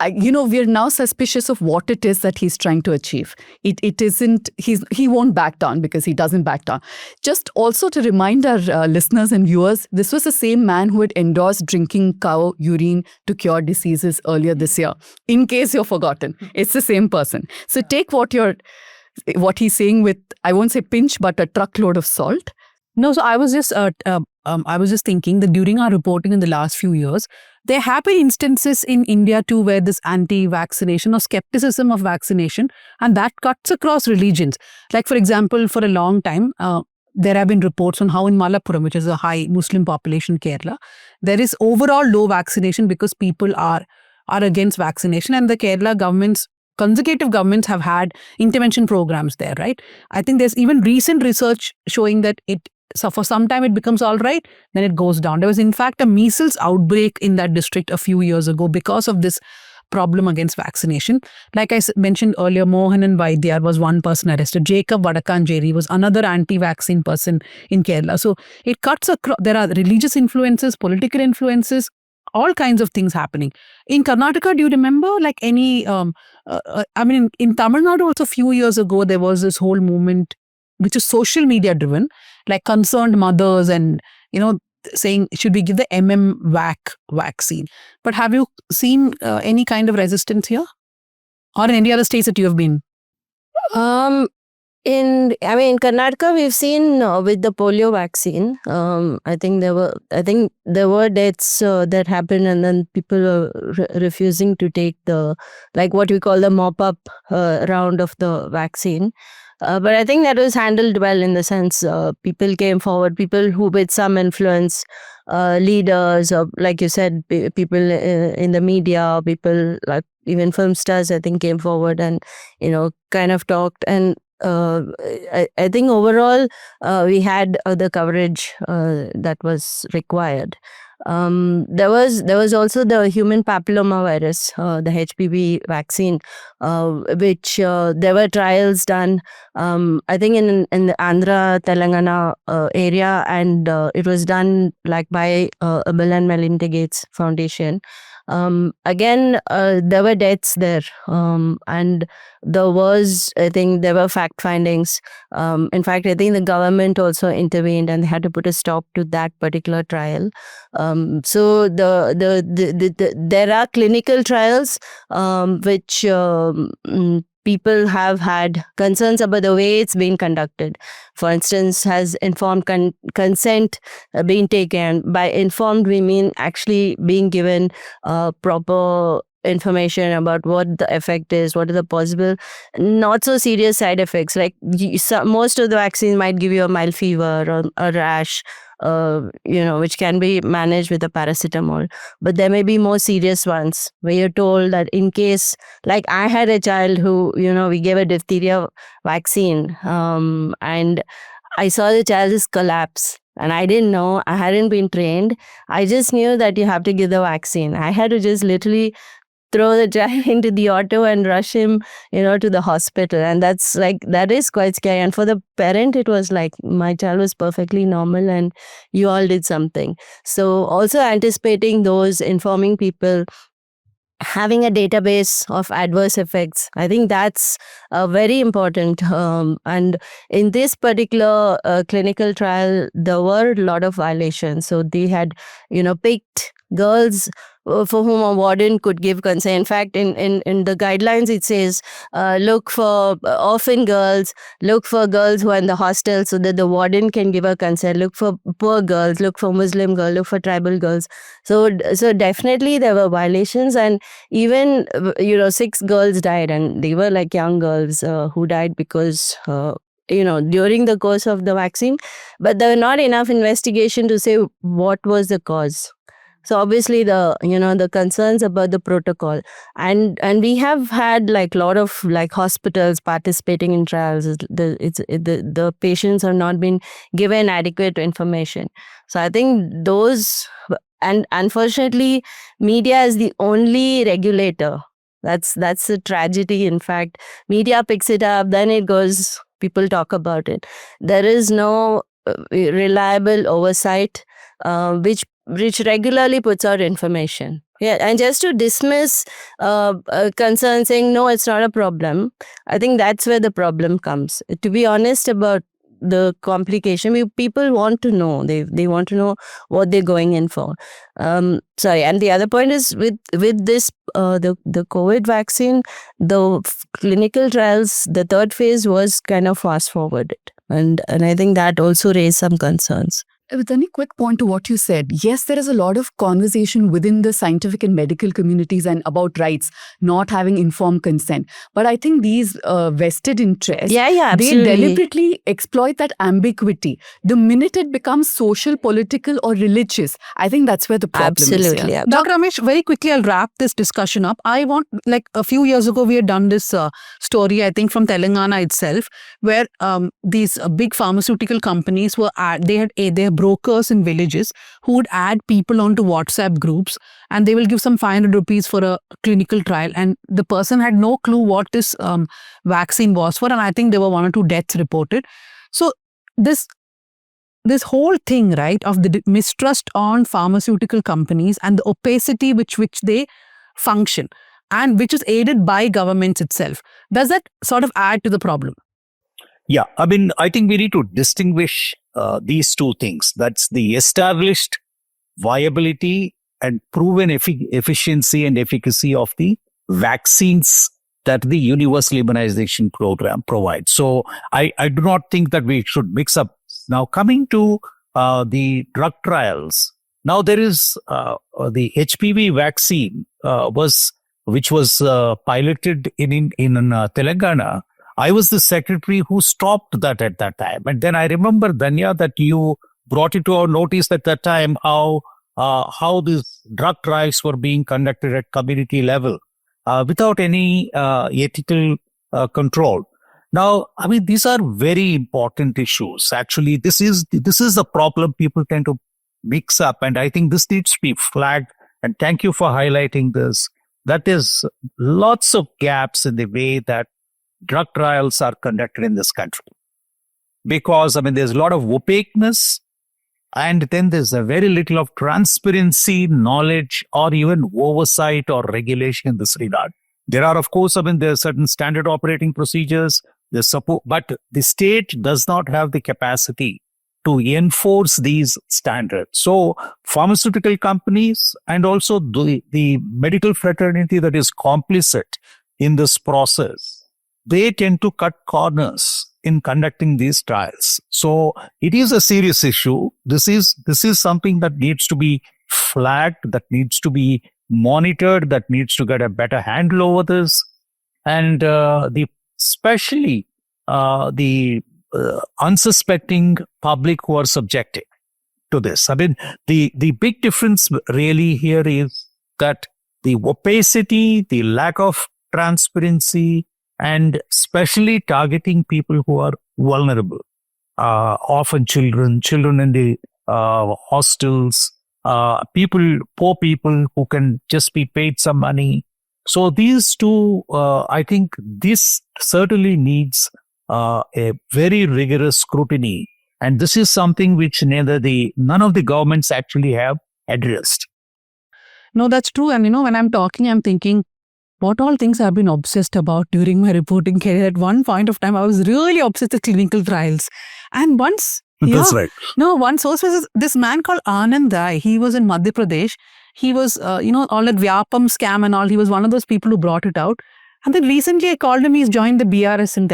We're now suspicious of what it is that he's trying to achieve. It isn't, he won't back down because he doesn't back down. Just also to remind our listeners and viewers, this was the same man who had endorsed drinking cow urine to cure diseases earlier this year. In case you've forgotten, it's the same person. So take what he's saying with, I won't say pinch, but a truckload of salt. No, so I was just thinking that during our reporting in the last few years, there have been instances in India too where this anti-vaccination or skepticism of vaccination, and that cuts across religions. Like, for example, for a long time, there have been reports on how in Malappuram, which is a high Muslim population in Kerala, there is overall low vaccination because people are against vaccination, and the Kerala consecutive governments have had intervention programs there, right? I think there's even recent research showing that so for some time it becomes all right, then it goes down. There was in fact a measles outbreak in that district a few years ago because of this problem against vaccination. Like I mentioned earlier, Mohan and Vaidyar was one person arrested. Jacob Vadakanjeri was another anti-vaccine person in Kerala. So it cuts across. There are religious influences, political influences, all kinds of things happening. In Karnataka, do you remember like any, in Tamil Nadu also a few years ago, there was this whole movement which is social media driven, like concerned mothers and, saying, should we give the Vax vaccine? But have you seen any kind of resistance here? Or in any other states that you have been? In Karnataka, we've seen with the polio vaccine. I think there were deaths that happened, and then people were refusing to take the, like what we call the mop-up round of the vaccine. But I think that was handled well, in the sense people came forward, people who with some influence, leaders, or like you said, people in the media, people like even film stars, I think, came forward and kind of talked. And I think overall we had the coverage that was required. There was also the human papilloma virus, the HPV vaccine, which there were trials done, I think in the Andhra, Telangana area, and it was done like by a Bill and Melinda Gates Foundation. Again, there were deaths there, and there were fact findings. In fact, I think the government also intervened and they had to put a stop to that particular trial. So there are clinical trials which people have had concerns about the way it's been conducted. For instance, has informed consent been taken? By informed, we mean actually being given proper information about what the effect is, what are the possible not so serious side effects. Like most of the vaccines might give you a mild fever or a rash, which can be managed with a paracetamol. But there may be more serious ones where you're told that in case, like I had a child who, we gave a diphtheria vaccine, and I saw the child just collapse. And I didn't know, I hadn't been trained. I just knew that you have to give the vaccine. I had to just literally throw the child into the auto and rush him, to the hospital. And that is quite scary. And for the parent, it was like, my child was perfectly normal and you all did something. So also anticipating those, informing people, having a database of adverse effects, I think that's very important. And in this particular clinical trial, there were a lot of violations. So they had, picked girls for whom a warden could give consent. In fact, in the guidelines, it says, look for orphan girls, look for girls who are in the hostel so that the warden can give a consent, look for poor girls, look for Muslim girls, look for tribal girls. So definitely there were violations, and even, 6 girls died, and they were like young girls who died because during the course of the vaccine, but there were not enough investigation to say what was the cause. So obviously the concerns about the protocol, and we have had like a lot of like hospitals participating in trials. The patients have not been given adequate information. So I think those, and unfortunately, media is the only regulator. That's a tragedy. In fact, media picks it up, then it goes. People talk about it. There is no reliable oversight, which regularly puts out information. Yeah, and just to dismiss concerns, saying no, it's not a problem, I think that's where the problem comes. To be honest about the complication, people want to know. They want to know what they're going in for. And the other point is with this the COVID vaccine, the clinical trials, the third phase was kind of fast forwarded, and I think that also raised some concerns. With any quick point to what you said, yes, there is a lot of conversation within the scientific and medical communities and about rights, not having informed consent. But I think these vested interests, they deliberately exploit that ambiguity. The minute it becomes social, political or religious, I think that's where the problem is. Yeah. Dr. Ramesh, very quickly, I'll wrap this discussion up. I want, like a few years ago, we had done this story, I think from Telangana itself, where these big pharmaceutical companies were, they had brokers in villages who would add people onto WhatsApp groups, and they will give some 500 rupees for a clinical trial, and the person had no clue what this vaccine was for, and I think there were 1 or 2 deaths reported. So this this whole thing, right, of the mistrust on pharmaceutical companies and the opacity which they function and which is aided by governments itself, does that sort of add to the problem? Yeah, I mean, I think we need to distinguish these two things. That's the established viability and proven efficiency and efficacy of the vaccines that the universal immunization program provides. So I do not think that we should mix up. Now, coming to the drug trials, now there is the HPV vaccine which was piloted in Telangana. I was the secretary who stopped that at that time. And then I remember, Dhanya, that you brought it to our notice at that time how these drug trials were being conducted at community level without any ethical control. Now, I mean, these are very important issues. Actually, this is a problem people tend to mix up. And I think this needs to be flagged. And thank you for highlighting this. That there's lots of gaps in the way that drug trials are conducted in this country. Because, I mean, there's a lot of opaqueness, and then there's a very little of transparency, knowledge, or even oversight or regulation in this regard. There are, of course, I mean, there are certain standard operating procedures, there's support, but the state does not have the capacity to enforce these standards. So pharmaceutical companies and also the medical fraternity that is complicit in this process, they tend to cut corners in conducting these trials. So it is a serious issue. This is something that needs to be flagged, that needs to be monitored, that needs to get a better handle over this. And especially the unsuspecting public who are subjected to this. I mean, the big difference really here is that the opacity, the lack of transparency, and especially targeting people who are vulnerable, often children in the hostels, poor people who can just be paid some money. So these two, I think this certainly needs a very rigorous scrutiny. And this is something which none of the governments actually have addressed. No, that's true. And when I'm talking, I'm thinking, what all things I've been obsessed about during my reporting career. At one point of time, I was really obsessed with clinical trials. And once... That's right. No, one source was this man called Anand Rai. He was in Madhya Pradesh. He was, all that Vyapam scam and all. He was one of those people who brought it out. And then recently I called him. He's joined the BRS in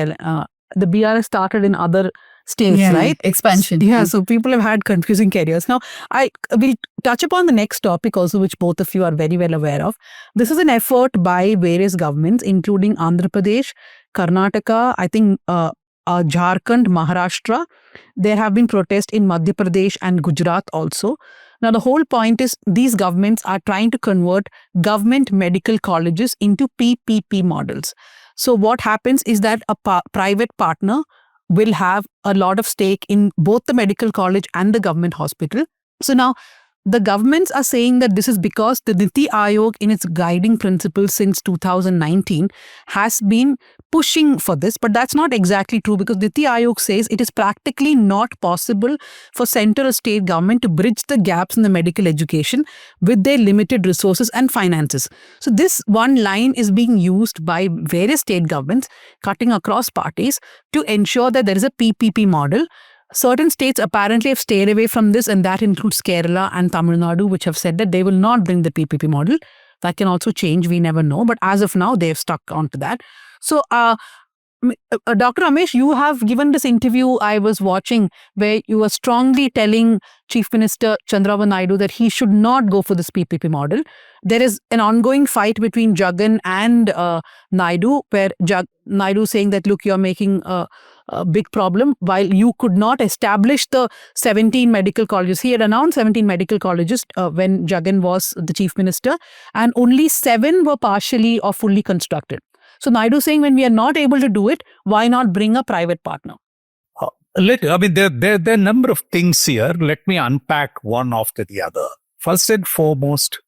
the BRS started in other states, right? Expansion. Yeah, so people have had confusing careers. Now, I will touch upon the next topic also, which both of you are very well aware of. This is an effort by various governments, including Andhra Pradesh, Karnataka, I think Jharkhand, Maharashtra. There have been protests in Madhya Pradesh and Gujarat also. Now, the whole point is these governments are trying to convert government medical colleges into PPP models. So what happens is that a private partner will have a lot of stake in both the medical college and the government hospital. So now the governments are saying that this is because the Niti Aayog in its guiding principles since 2019 has been pushing for this, but that's not exactly true because Niti Aayog says it is practically not possible for central or state government to bridge the gaps in the medical education with their limited resources and finances. So this one line is being used by various state governments cutting across parties to ensure that there is a PPP model. Certain states apparently have stayed away from this, and that includes Kerala and Tamil Nadu, which have said that they will not bring the PPP model. That can also change, we never know. But as of now, they have stuck onto that. So, Dr. Ramesh, you have given this interview I was watching where you were strongly telling Chief Minister Chandrababu Naidu that he should not go for this PPP model. There is an ongoing fight between Jagan and Naidu, where Naidu saying that, look, you're making a big problem while you could not establish the 17 medical colleges. He had announced 17 medical colleges when Jagan was the chief minister, and only 7 were partially or fully constructed. So Naidu saying when we are not able to do it, why not bring a private partner? There are a number of things here. Let me unpack one after the other. First and foremost,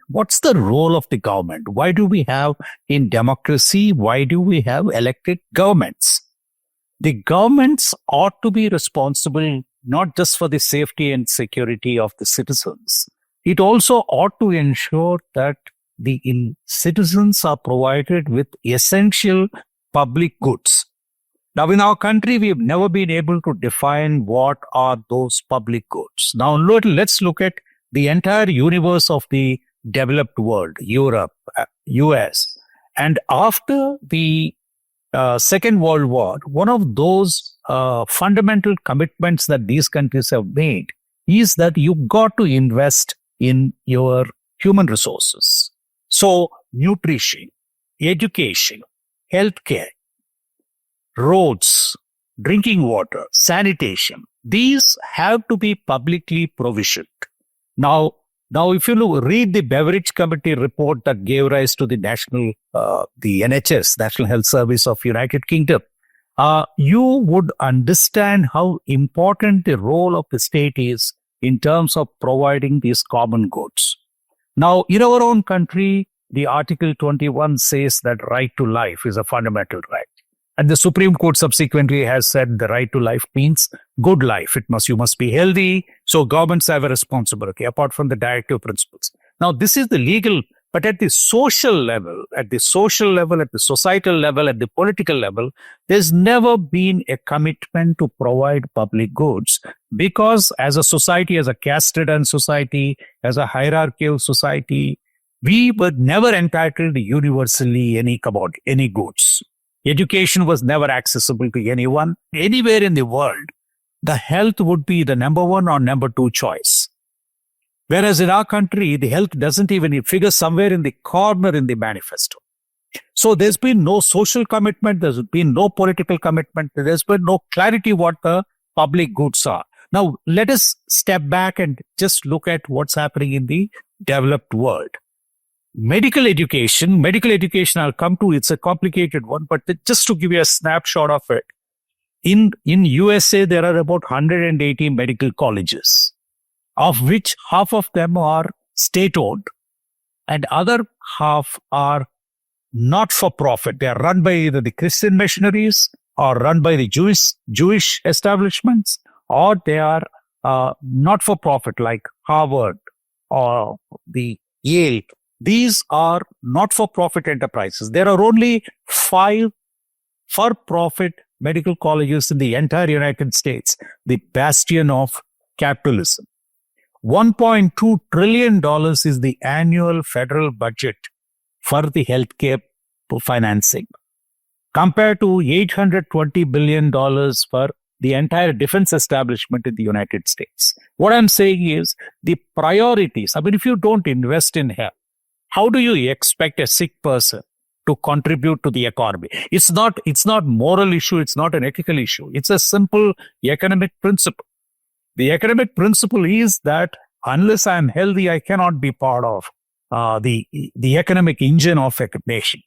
what's the role of the government? Why do we have in democracy? Why do we have elected governments? the governments ought to be responsible not just for the safety and security of the citizens. It also ought to ensure that the citizens are provided with essential public goods. Now, in our country, we've never been able to define what are those public goods. Now, let's look at the entire universe of the developed world, Europe, US. And after the Second World War, one of those fundamental commitments that these countries have made is that you've got to invest in your human resources. So, nutrition, education, healthcare, roads, drinking water, sanitation, these have to be publicly provisioned. Now, if you read the Beveridge Committee report that gave rise to the the NHS, National Health Service of United Kingdom, you would understand how important the role of the state is in terms of providing these common goods. Now, in our own country, the Article 21 says that right to life is a fundamental right. And the Supreme Court subsequently has said the right to life means good life. You must be healthy. So governments have a responsibility apart from the directive principles. Now, this is the legal, but at the social level, at the societal level, at the political level, there's never been a commitment to provide public goods because as a society, as a caste-ridden society, as a hierarchical society, we were never entitled universally any goods. Education was never accessible to anyone. Anywhere in the world, the health would be the number one or number two choice. Whereas in our country, the health doesn't even figure somewhere in the corner in the manifesto. So there's been no social commitment, there's been no political commitment, there's been no clarity what the public goods are. Now, let us step back and just look at what's happening in the developed world. Medical education, I'll come to, it's a complicated one, but just to give you a snapshot of it, in USA, there are about 180 medical colleges, of which half of them are state-owned and other half are not-for-profit. They are run by either the Christian missionaries or run by the Jewish establishments, or they are not-for-profit like Harvard or the Yale. These are not-for-profit enterprises. There are only 5 for-profit medical colleges in the entire United States, the bastion of capitalism. $1.2 trillion is the annual federal budget for the healthcare financing, compared to $820 billion for the entire defense establishment in the United States. What I'm saying is the priorities. I mean, if you don't invest in health, how do you expect a sick person to contribute to the economy? It's not moral issue. It's not an ethical issue. It's a simple economic principle. The economic principle is that unless I'm healthy, I cannot be part of the economic engine of a nation.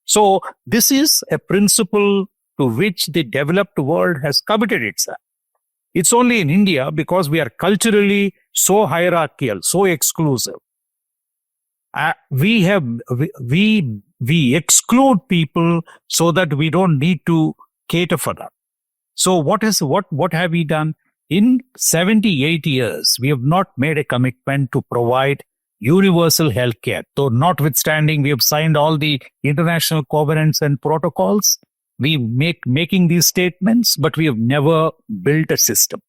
So this is a principle to which the developed world has committed itself. It's only in India because we are culturally so hierarchical, so exclusive. We exclude people so that we don't need to cater for them. So what have we done? In 78 years, we have not made a commitment to provide universal health care. Though notwithstanding, we have signed all the international covenants and protocols. We making these statements, but we have never built a system.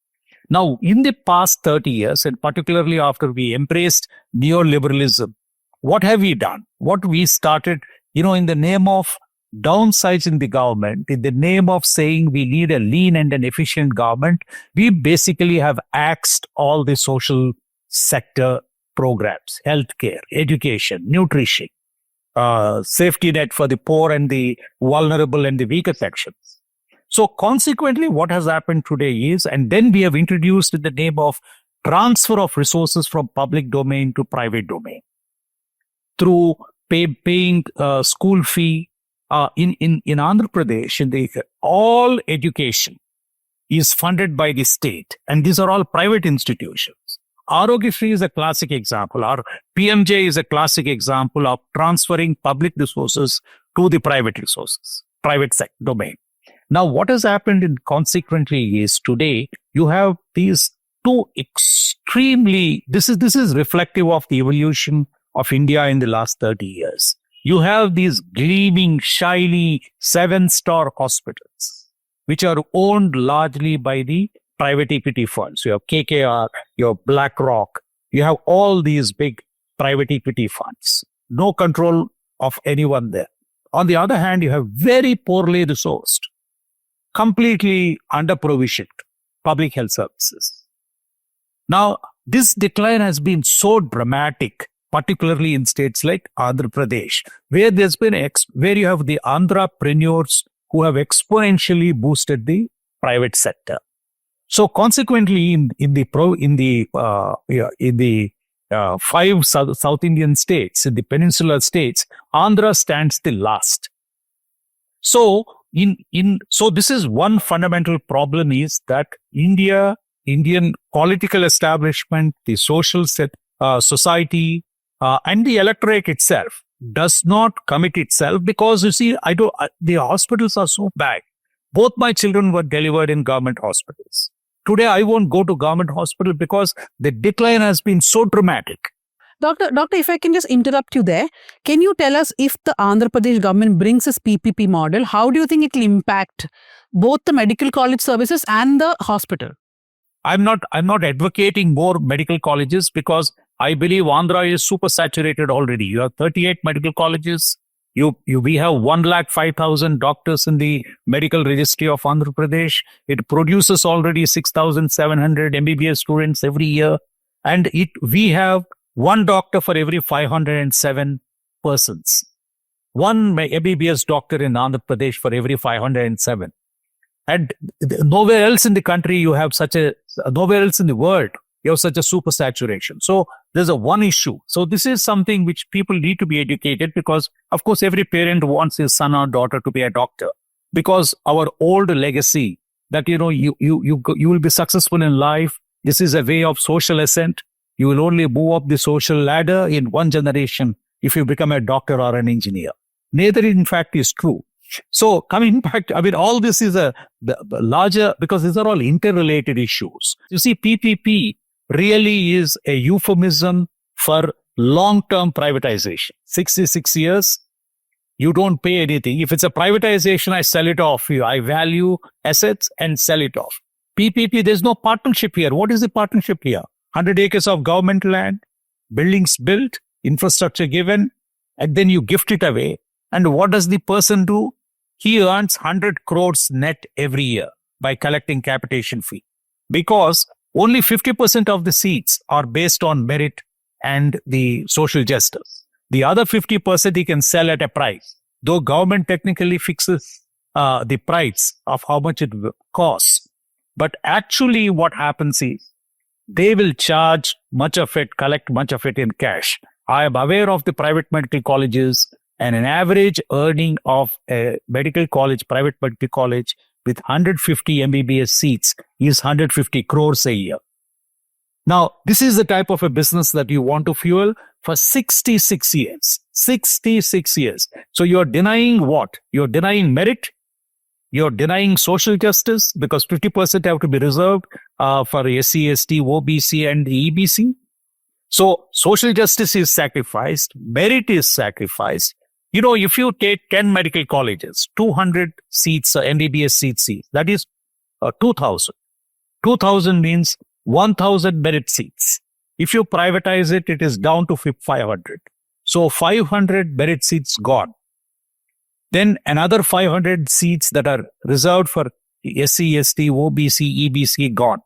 Now, in the past 30 years, and particularly after we embraced neoliberalism, what have we done? What we started, in the name of downsizing the government, in the name of saying we need a lean and an efficient government, we basically have axed all the social sector programs, healthcare, education, nutrition, safety net for the poor and the vulnerable and the weaker sections. So consequently, what has happened today is, and then we have introduced in the name of transfer of resources from public domain to private domain, through paying school fee. In Andhra Pradesh, all education is funded by the state, and these are all private institutions. Arogyasri is a classic example. Our PMJ is a classic example of transferring public resources to the private sector domain. Now, what has happened consequently is today you have these two extremely, this is reflective of the evolution of India in the last 30 years. You have these gleaming, shiny 7-star hospitals, which are owned largely by the private equity funds. You have KKR, you have BlackRock, you have all these big private equity funds. No control of anyone there. On the other hand, you have very poorly resourced, completely under-provisioned public health services. Now, this decline has been so dramatic, particularly in states like Andhra Pradesh, where there's been where you have the entrepreneurs who have exponentially boosted the private sector. So, consequently, in the 5 South Indian states, in the peninsular states, Andhra stands the last. So, so this is one fundamental problem, is that Indian political establishment, the social society, and the electorate itself does not commit itself, because you see, the hospitals are so bad. Both my children were delivered in government hospitals. Today, I won't go to government hospital because the decline has been so dramatic. Doctor, if I can just interrupt you there, can you tell us, if the Andhra Pradesh government brings this PPP model, how do you think it will impact both the medical college services and the hospital? I'm not advocating more medical colleges, because I believe Andhra is super saturated already. You have 38 medical colleges. We have 105,000 doctors in the medical registry of Andhra Pradesh. It produces already 6,700 MBBS students every year. And we have one doctor for every 507 persons. One MBBS doctor in Andhra Pradesh for every 507. And nowhere else in the country nowhere else in the world you have such a super saturation. So there's one issue. So this is something which people need to be educated, because of course every parent wants his son or daughter to be a doctor, because our old legacy that you will be successful in life. This is a way of social ascent. You will only move up the social ladder in one generation if you become a doctor or an engineer. Neither in fact is true. So coming back, all this is the larger, because these are all interrelated issues. You see, PPP really is a euphemism for long-term privatization. 66 years, you don't pay anything. If it's a privatization, I sell it off. I value assets and sell it off. PPP, there's no partnership here. What is the partnership here? 100 acres of government land, buildings built, infrastructure given, and then you gift it away. And what does the person do? He earns 100 crores net every year by collecting capitation fee, because only 50% of the seats are based on merit and the social justice. The other 50% he can sell at a price, though government technically fixes the price of how much it costs. But actually what happens is they will charge much of it, collect much of it in cash. I am aware of the private medical colleges, and an average earning of a medical college, private medical college with 150 MBBS seats is 150 crores a year. Now, this is the type of a business that you want to fuel for 66 years. 66 years. So you're denying what? You're denying merit. You're denying social justice, because 50% have to be reserved for SC, ST, OBC and the EBC. So social justice is sacrificed. Merit is sacrificed. If you take 10 medical colleges, 200 seats, MBBS seats, that is 2,000. 2,000 means 1,000 merit seats. If you privatize it, it is down to 500. So 500 merit seats gone. Then another 500 seats that are reserved for SC, ST, OBC, EBC gone.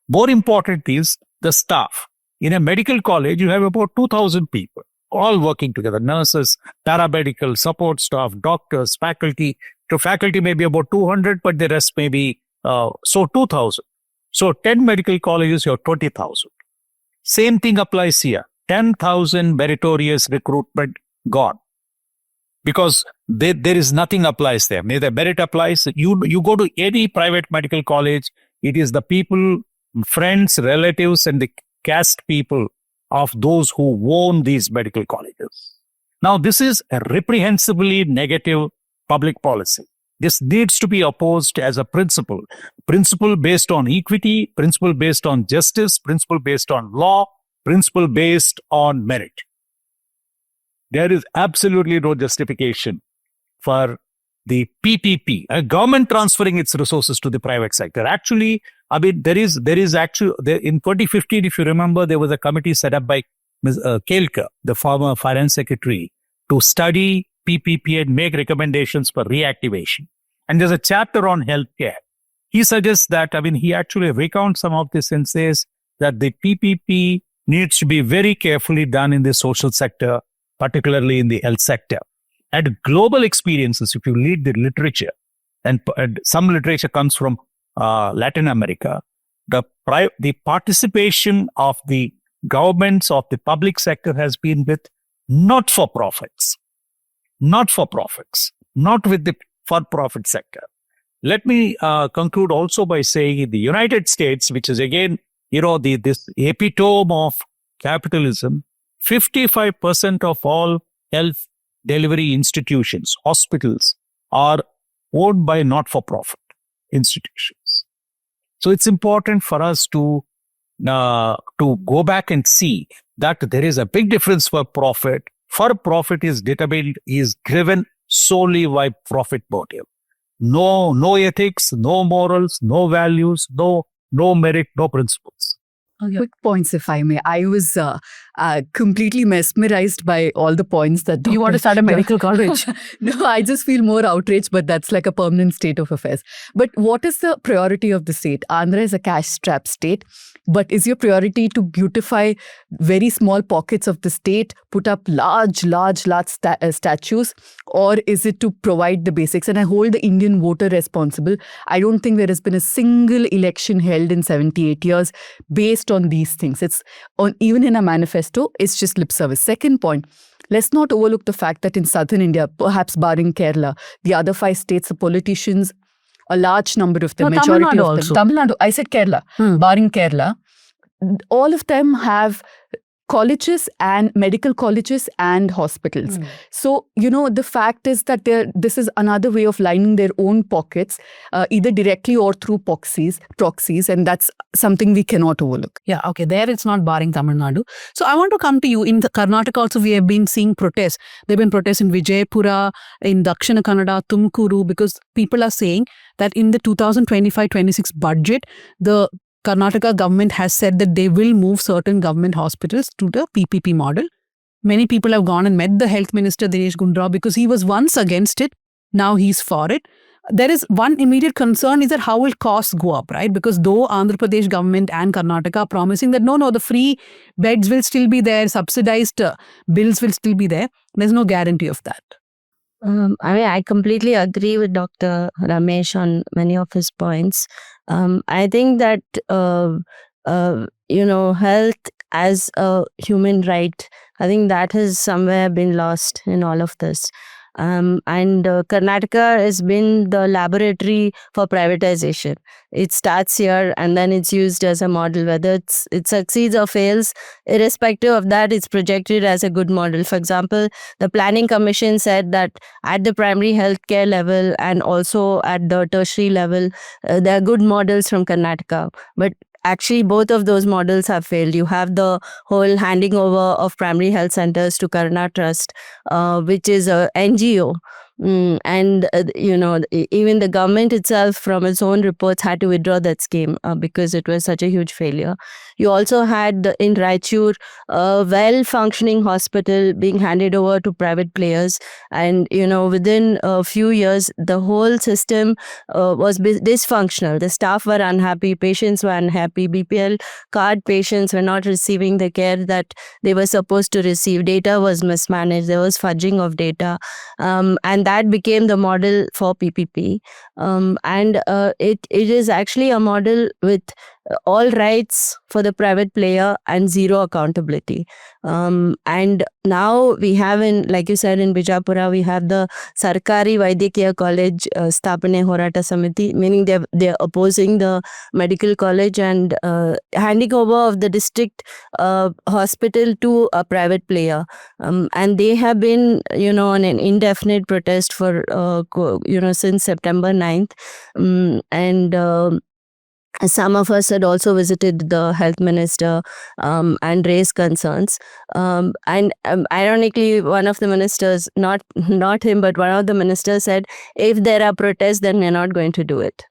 More important is the staff. In a medical college, you have about 2,000 people, all working together, nurses, paramedical, support staff, doctors, faculty. So faculty may be about 200, but the rest may be, 2,000. So 10 medical colleges, you have 20,000. Same thing applies here. 10,000 meritorious recruitment gone. Because there is nothing applies there. Neither merit applies. You go to any private medical college, it is the people, friends, relatives, and the caste people of those who own these medical colleges. Now, this is a reprehensibly negative public policy. This needs to be opposed as a principle. Principle based on equity, principle based on justice, principle based on law, principle based on merit. There is absolutely no justification for the PPP, a government transferring its resources to the private sector. Actually, I mean, there is actually, in 2015, if you remember, there was a committee set up by Ms. Kelkar, the former finance secretary, to study PPP and make recommendations for reactivation. And there's a chapter on healthcare. He suggests that, I mean, he actually recounts some of this and says that the PPP needs to be very carefully done in the social sector, particularly in the health sector. And global experiences, if you read the literature, and some literature comes from Latin America, the participation of the governments of the public sector has been with not-for-profits, not with the for-profit sector. Let me conclude also by saying in the United States, which is again, this epitome of capitalism, 55% of all health delivery institutions, hospitals, are owned by not-for-profit institutions. So it's important for us to go back and see that there is a big difference for profit. For profit is driven solely by profit motive. No ethics, no morals, no values, no merit, no principles. Quick points, if I may. I was completely mesmerized by all the points that You want to start a medical college? No, I just feel more outraged, but that's like a permanent state of affairs. But what is the priority of the state? Andhra is a cash-strapped state, but is your priority to beautify very small pockets of the state, put up large statues, or is it to provide the basics? And I hold the Indian voter responsible. I don't think there has been a single election held in 78 years based on these things. It's on, even in a manifesto, it's just lip service. Second point, let's not overlook the fact that in southern India, perhaps barring Kerala, the other 5 states, the politicians, a large number of them, majority Tamil Nadu of them. also. Tamil Nadu, I said Kerala, barring Kerala, all of them have colleges and medical colleges and hospitals. So, the fact is that this is another way of lining their own pockets, either directly or through proxies, and that's something we cannot overlook. Yeah, okay. There it's not barring Tamil Nadu. So I want to come to you. In the Karnataka also, we have been seeing protests. There have been protests in Vijaypura, in Dakshina Kannada, Tumkuru, because people are saying that in the 2025-26 budget, the Karnataka government has said that they will move certain government hospitals to the PPP model. Many people have gone and met the health minister, Dinesh Gundrao, because he was once against it. Now he's for it. There is one immediate concern is that how will costs go up, right? Because though Andhra Pradesh government and Karnataka are promising that no, the free beds will still be there, subsidized bills will still be there, there's no guarantee of that. I completely agree with Dr. Ramesh on many of his points. I think that, health as a human right, I think that has somewhere been lost in all of this. And Karnataka has been the laboratory for privatization. It starts here and then it's used as a model. Whether it succeeds or fails, irrespective of that, it's projected as a good model. For example, the Planning Commission said that at the primary healthcare level and also at the tertiary level, there are good models from Karnataka. But actually, both of those models have failed. You have the whole handing over of primary health centers to Karna Trust, which is a NGO. And even the government itself, from its own reports, had to withdraw that scheme because it was such a huge failure. You also had in Raichur a well-functioning hospital being handed over to private players, and within a few years the whole system was dysfunctional. The staff were unhappy, patients were unhappy, BPL card patients were not receiving the care that they were supposed to receive. Data was mismanaged, there was fudging of data, and that became the model for PPP. And it is actually a model with all rights for the private player and zero accountability. And now we have like you said, in Bijapura, we have the Sarkari Vaidyakiya College Sthapane Horata Samiti, meaning they're opposing the medical college and handing over of the district hospital to a private player. And they have been, on an indefinite protest for, since September 9th. And some of us had also visited the health minister and raised concerns. And ironically, one of the ministers, not him, but one of the ministers said, if there are protests, then we're not going to do it.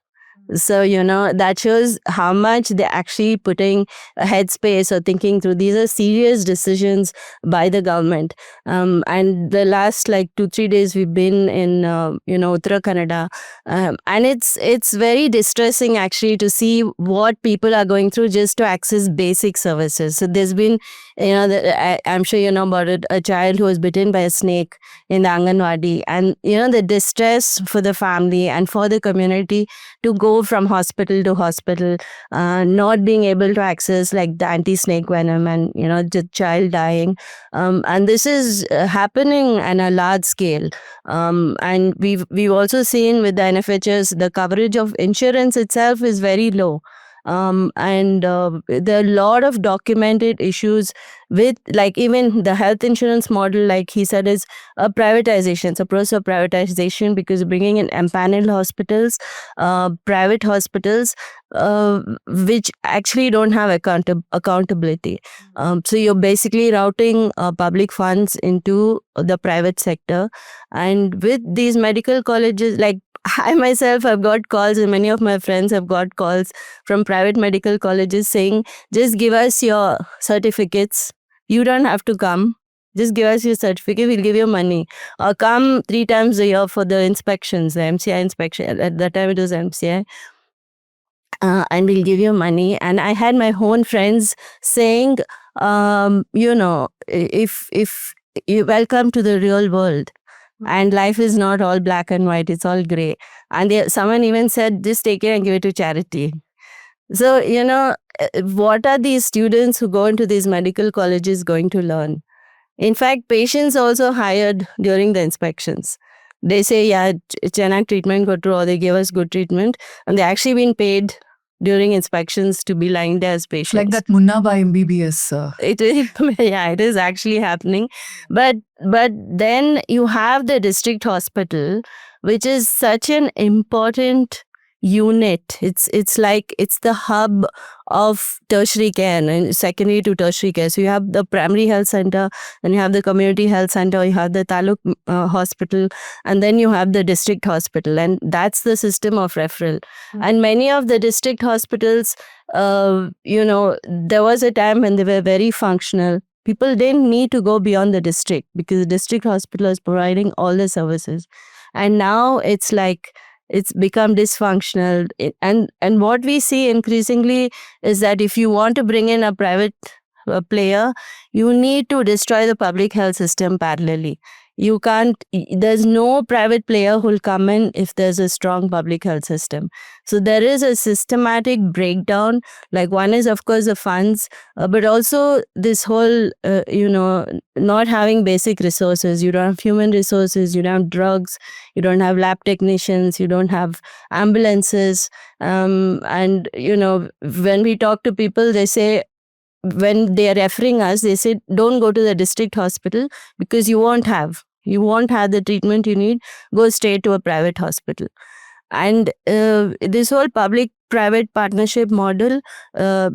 So, that shows how much they're actually putting a headspace or thinking through. These are serious decisions by the government. And the last 2-3 days we've been in, Uttara Kannada. And it's very distressing actually to see what people are going through just to access basic services. So there's been, I'm sure you know about it, a child who was bitten by a snake in the Anganwadi. And, the distress for the family and for the community to go from hospital to hospital, not being able to access the anti-snake venom and, the child dying. And this is happening on a large scale. And we've also seen with the NFHS, the coverage of insurance itself is very low. And there are a lot of documented issues with even the health insurance model, like he said, is a privatization. It's a process of privatization because bringing in empaneled hospitals, private hospitals, which actually don't have accountability. So you're basically routing public funds into the private sector. And with these medical colleges, I myself have got calls, and many of my friends have got calls from private medical colleges saying, just give us your certificates. You don't have to come. Just give us your certificate, we'll give you money. Or come 3 times a year for the inspections, the MCI inspection. At that time it was MCI. And we'll give you money. And I had my own friends saying, if you welcome to the real world. And life is not all black and white, it's all gray. And someone even said, just take it and give it to charity. So, what are these students who go into these medical colleges going to learn? In fact, patients also hired during the inspections. They say, yeah, Chenak treatment got through, or they give us good treatment. And they actually been paid during inspections to be lying there as patients. Like that Munna by MBBS. It is actually happening. But then you have the district hospital, which is such an important unit. It's the hub of tertiary care and secondary to tertiary care. So you have the primary health center, then you have the community health center, you have the taluk hospital, and then you have the district hospital, and that's the system of referral. And many of the district hospitals, there was a time when they were very functional. People didn't need to go beyond the district because the district hospital is providing all the services. And now it's become dysfunctional. And what we see increasingly is that if you want to bring in a private player, you need to destroy the public health system parallelly. You can't, there's no private player who'll come in if there's a strong public health system. So there is a systematic breakdown. One is, of course, the funds, but also this whole, not having basic resources. You don't have human resources, you don't have drugs, you don't have lab technicians, you don't have ambulances. And, when we talk to people, they say, when they are referring us, they say, don't go to the district hospital because you won't have the treatment you need. Go straight to a private hospital. And this whole public-private partnership model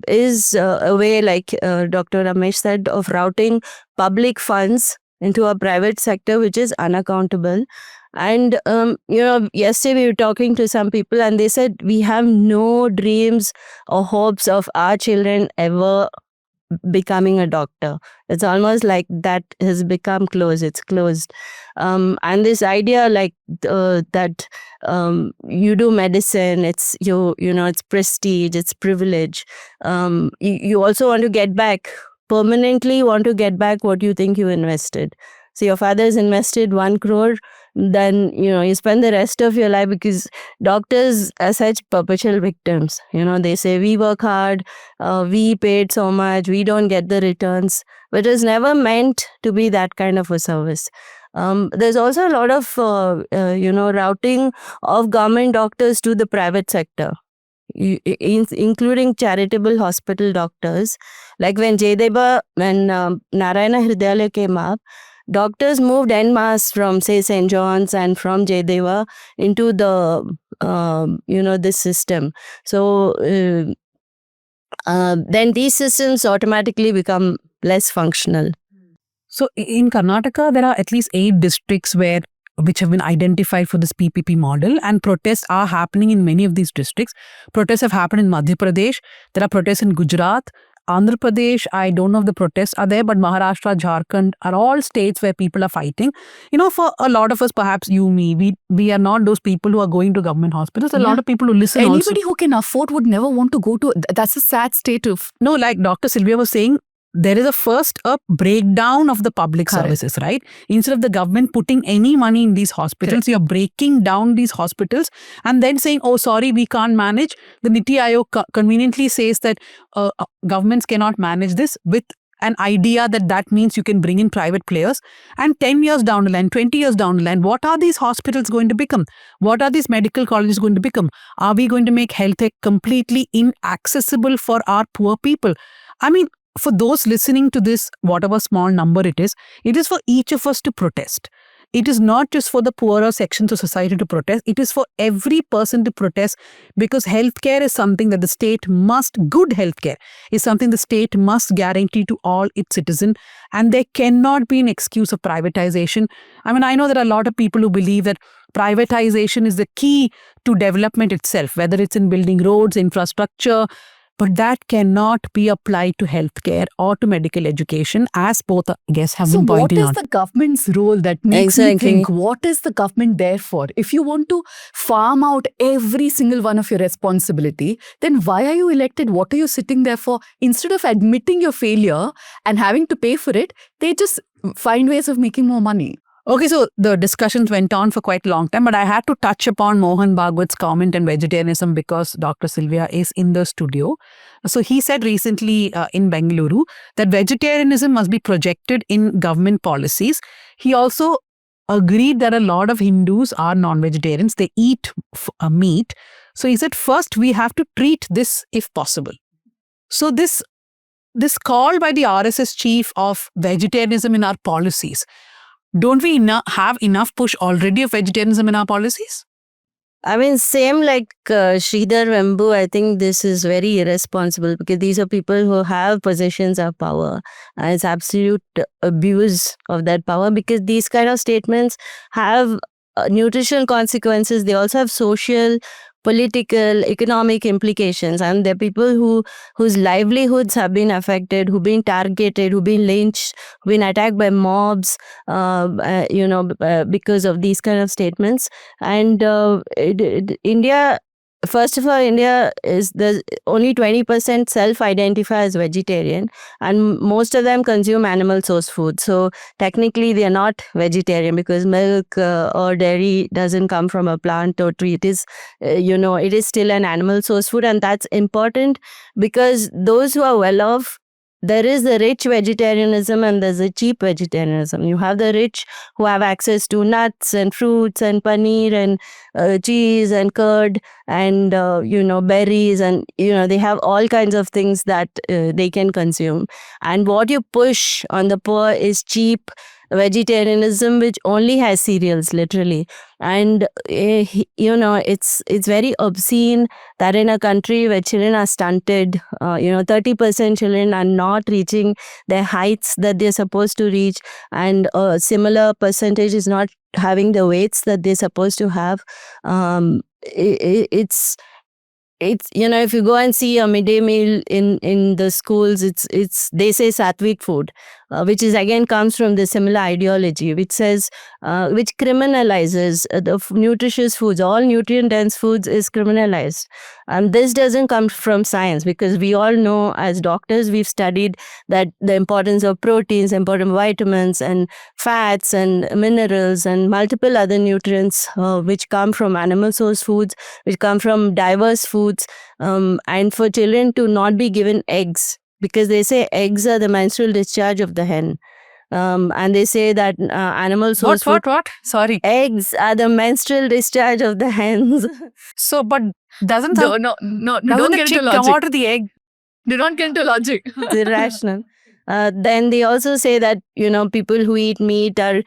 is a way, Dr. Ramesh said, of routing public funds into a private sector which is unaccountable. And, yesterday we were talking to some people and they said, we have no dreams or hopes of our children ever becoming a doctor. It's almost like that has become closed. It's closed. And this idea that you do medicine, it's it's prestige, it's privilege. You also want to get back, permanently want to get back what you think you invested. So your father has invested 1 crore then you spend the rest of your life, because doctors are such perpetual victims. They say we work hard, we paid so much, we don't get the returns, but it's never meant to be that kind of a service. There's also a lot of routing of government doctors to the private sector, including charitable hospital doctors. Like when Narayana Hridayalaya came up, doctors moved en masse from, say, St. John's and from Jaydeva into this system. So then these systems automatically become less functional. So in Karnataka, there are at least 8 districts which have been identified for this PPP model, and protests are happening in many of these districts. Protests have happened in Madhya Pradesh. There are protests in Gujarat. Andhra Pradesh, I don't know if the protests are there, but Maharashtra, Jharkhand are all states where people are fighting. For a lot of us, perhaps you, me, we are not those people who are going to government hospitals. A lot of people who listen Anybody who can afford would never want to go to, that's a sad state of. No, like Dr. Sylvia was saying, there is a breakdown of the public services, right? Instead of the government putting any money in these hospitals, you're breaking down these hospitals and then saying, oh, sorry, we can't manage. The Niti Aayog conveniently says that governments cannot manage this with an idea that means you can bring in private players. And 10 years down the line, 20 years down the line, what are these hospitals going to become? What are these medical colleges going to become? Are we going to make health tech completely inaccessible for our poor people? I mean, for those listening to this, whatever small number it is for each of us to protest. It is not just for the poorer sections of society to protest. It is for every person to protest, because healthcare is something that good healthcare is something the state must guarantee to all its citizens. And there cannot be an excuse of privatization. I mean, I know there are a lot of people who believe that privatization is the key to development itself, whether it's in building roads, infrastructure, but that cannot be applied to healthcare or to medical education, as both, I guess, have been pointing out. So what is the government's role that makes me think, what is the government there for? If you want to farm out every single one of your responsibility, then why are you elected? What are you sitting there for? Instead of admitting your failure and having to pay for it, they just find ways of making more money. Okay, so the discussions went on for quite a long time, but I had to touch upon Mohan Bhagwat's comment on vegetarianism because Dr. Sylvia is in the studio. So he said recently in Bengaluru that vegetarianism must be projected in government policies. He also agreed that a lot of Hindus are non-vegetarians. They eat meat. So he said, first, we have to treat this if possible. So this call by the RSS chief of vegetarianism in our policies, don't we have enough push already of vegetarianism in our policies? I mean, same like Sridhar Vembu, I think this is very irresponsible, because these are people who have positions of power. And it's absolute abuse of that power, because these kind of statements have nutritional consequences. They also have social, political, economic implications, and there are people whose livelihoods have been affected, who've been targeted, who've been lynched, who've been attacked by mobs, because of these kind of statements. And India, first of all, India is only 20% self-identify as vegetarian, and most of them consume animal source food. So technically, they are not vegetarian, because milk or dairy doesn't come from a plant or tree. It is, it is still an animal source food, and that's important because those who are well off, there is the rich vegetarianism and there's a cheap vegetarianism. You have the rich who have access to nuts and fruits and paneer and cheese and curd and, berries, and, they have all kinds of things that they can consume. And what you push on the poor is cheap vegetarianism, which only has cereals, literally. And, it's very obscene that in a country where children are stunted, 30% children are not reaching their heights that they're supposed to reach, and a similar percentage is not having the weights that they're supposed to have. It's if you go and see a midday meal in the schools, they say Sattvic food. which is again comes from the similar ideology, which says, which criminalizes nutritious foods. All nutrient-dense foods is criminalized. And this doesn't come from science, because we all know as doctors, we've studied that the importance of proteins, important vitamins and fats and minerals and multiple other nutrients which come from animal source foods, which come from diverse foods, and for children to not be given eggs, because they say eggs are the menstrual discharge of the hen. And they say that animal source food, What? Sorry. eggs are the menstrual discharge of the hens. So, but doesn't No, the, no, no, doesn't don't the get chick into come logic. out of the egg? Do not get into logic. It's irrational. Then they also say that, people who eat meat are,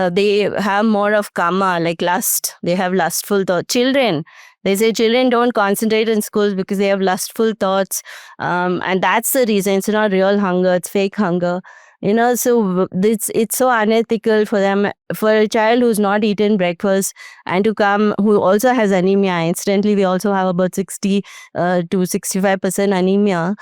they have more of kama, like lust. They have lustful thoughts. Children, they say children don't concentrate in schools because they have lustful thoughts. And that's the reason. It's not real hunger, it's fake hunger. So it's so unethical for them, for a child who's not eaten breakfast and to come, who also has anemia. Incidentally, we also have about 60 to 65% anemia,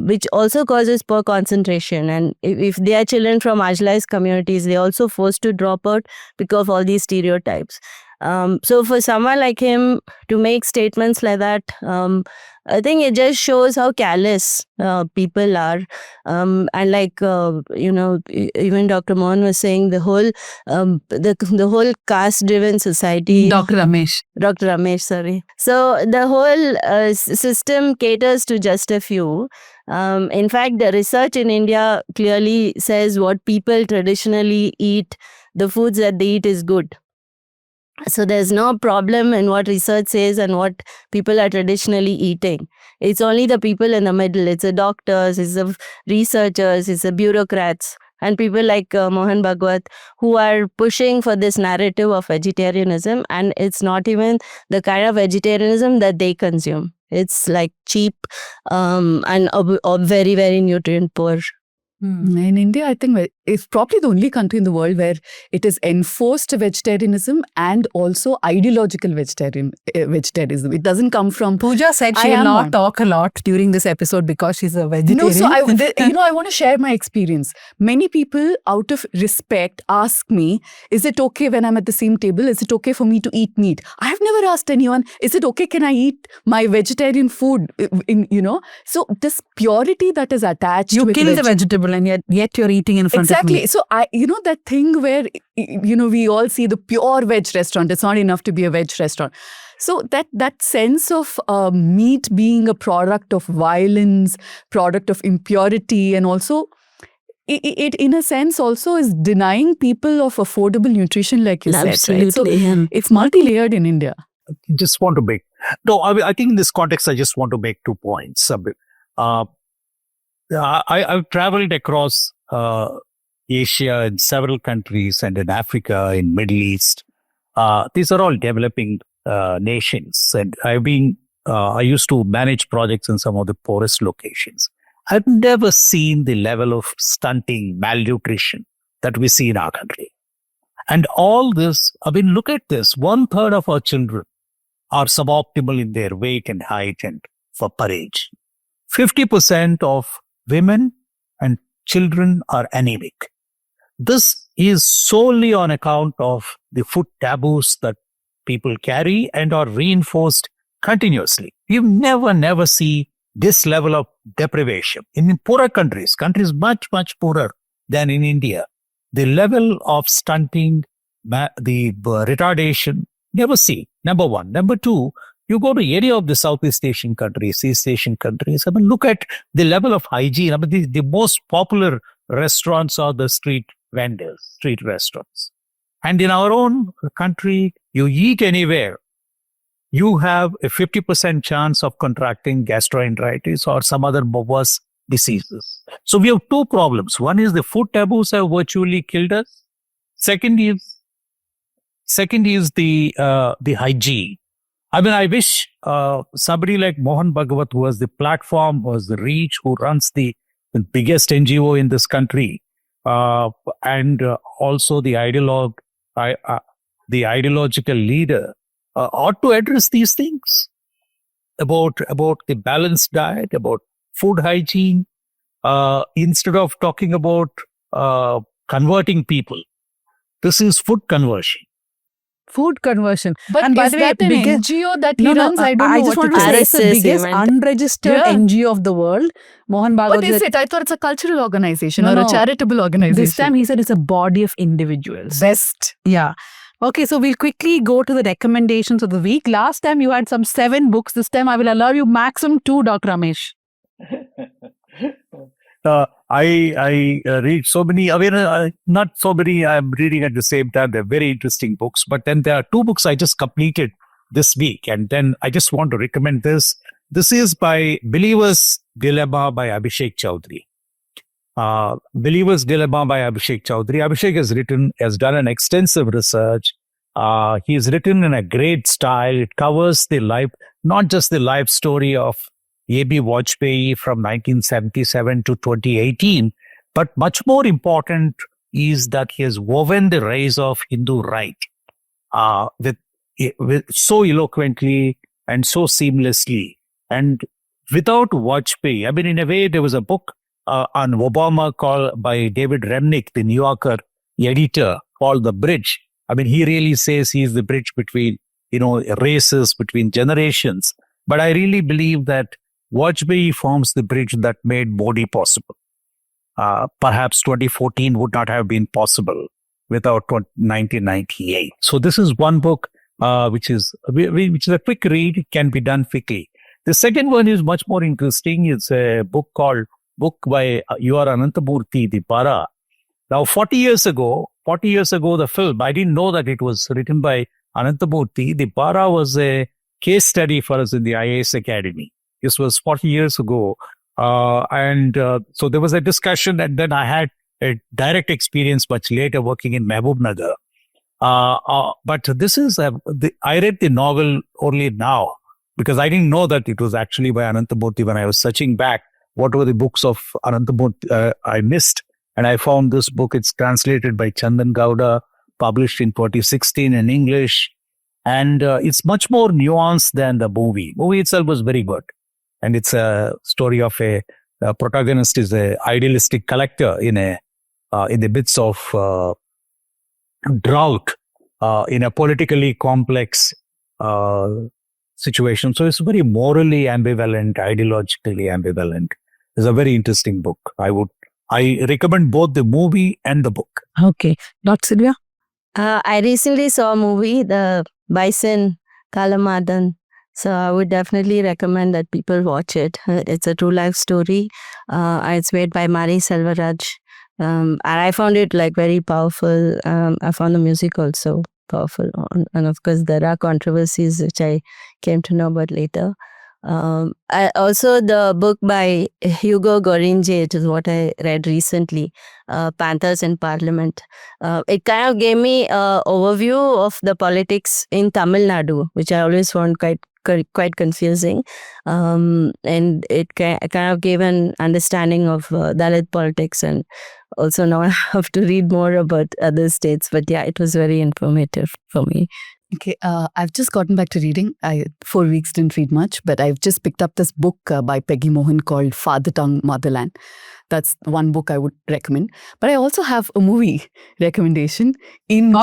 which also causes poor concentration. And if they are children from marginalized communities, they're also forced to drop out because of all these stereotypes. So for someone like him to make statements like that, I think it just shows how callous people are. And like, even Dr. Mohan was saying, the whole caste-driven society. Dr. Ramesh, sorry. So the whole system caters to just a few. In fact, the research in India clearly says what people traditionally eat, the foods that they eat is good. So there's no problem in what research says and what people are traditionally eating. It's only the people in the middle. It's the doctors, it's the researchers, it's the bureaucrats, and people like Mohan Bhagwat who are pushing for this narrative of vegetarianism. And it's not even the kind of vegetarianism that they consume. It's like cheap and very, very nutrient poor. In India, I think it's probably the only country in the world where it is enforced vegetarianism and also ideological vegetarianism. It doesn't come from... Pooja said she I will am not one. talk a lot during this episode because she's a vegetarian. No, so I want to share my experience. Many people, out of respect, ask me, is it okay when I'm at the same table? Is it okay for me to eat meat? I have never asked anyone, is it okay, can I eat my vegetarian food? So this purity that is attached You with kill the vegetable and yet you're eating in front of me. Exactly. So that thing where, we all see the pure veg restaurant. It's not enough to be a veg restaurant. So that sense of meat being a product of violence, product of impurity, and also it in a sense also is denying people of affordable nutrition, like you said. Right? So it's multi-layered in India. Just want to make... No, I think in this context, I just want to make 2 points. I've traveled across Asia, in several countries, and in Africa, in Middle East. These are all developing nations, and I used to manage projects in some of the poorest locations. I've never seen the level of stunting, malnutrition that we see in our country. And all this, look at this, 1/3 of our children are suboptimal in their weight and height and for per age. 50% of women and children are anemic. This is solely on account of the food taboos that people carry and are reinforced continuously. You never see this level of deprivation. In poorer countries much, much poorer than in India, the level of stunting, the retardation, never see. Number one. Number two, you go to any of the Southeast Asian countries, East Asian countries, look at the level of hygiene. The most popular restaurants are the street vendors, street restaurants. And in our own country, you eat anywhere, you have a 50% chance of contracting gastroenteritis or some other worse diseases. So we have 2 problems. One is the food taboos have virtually killed us. Second is the hygiene. I wish somebody like Mohan Bhagwat, who has the platform, who has the reach, who runs the biggest NGO in this country, and also the ideological leader, ought to address these things about the balanced diet, about food hygiene, instead of talking about converting people, this is food conversion. Food conversion. But And by is the way, that an biggest- NGO that he runs? I don't know just what want it to is. say it's the RSS biggest event. unregistered Yeah. NGO of the world. Mohan But Bhagwat is said it? I thought it's a cultural organization No, or no. a charitable organization. this time he said it's a body of individuals. Best. Yeah. Okay, so we'll quickly go to the recommendations of the week. Last time you had some 7 books. This time I will allow you maximum 2, Dr. Ramesh. I read so many, not so many I'm reading at the same time. They're very interesting books. But then there are 2 books I just completed this week. And then I just want to recommend this. This is by Believer's Dilemma by Abhishek Chaudhary. Believer's Dilemma by Abhishek Chaudhary. Abhishek has done an extensive research. He's written in a great style. It covers the life, not just the life story of A.B. Vajpayee from 1977 to 2018, but much more important is that he has woven the rise of Hindu right with so eloquently and so seamlessly. And without Vajpayee, I mean, in a way, there was a book on Obama called by David Remnick, the New Yorker editor, called The Bridge. I mean, he really says he's the bridge between, races, between generations. But I really believe that Vajpayee forms the bridge that made Modi possible. Perhaps 2014 would not have been possible without 1998. So this is one book which is a quick read. It can be done quickly. The second one is much more interesting. It's a book by U.R. Ananthamurthy, The Para. Now, 40 years ago, the film, I didn't know that it was written by Ananthamurthy. The Para was a case study for us in the IAS Academy. This was 40 years ago. So there was a discussion, and then I had a direct experience much later working in Mehboob but this is, I read the novel only now because I didn't know that it was actually by Ananthamurthy. When I was searching back, what were the books of Ananthamurthy I missed? And I found this book. It's translated by Chandan Gowda, published in 2016 in English. And it's much more nuanced than the movie. The movie itself was very good. And it's a story of a protagonist is a idealistic collector in the midst of drought in a politically complex situation. So it's very morally ambivalent, ideologically ambivalent. It's a very interesting book. I recommend both the movie and the book. Okay. Dr. Sylvia? I recently saw a movie, The Bison Kalamadan. So I would definitely recommend that people watch it. It's a true life story. It's made by Mari Selvaraj. And I found it very powerful. I found the music also powerful. And of course, there are controversies which I came to know about later. Also, the book by Hugo Goringe, which is what I read recently, Panthers in Parliament. It kind of gave me an overview of the politics in Tamil Nadu, which I always found quite confusing. And it kind of gave an understanding of Dalit politics, and also now I have to read more about other states. But yeah, it was very informative for me. Okay, I've just gotten back to reading. 4 weeks didn't read much, but I've just picked up this book by Peggy Mohan called Father Tongue Motherland. That's one book I would recommend. But I also have a movie recommendation in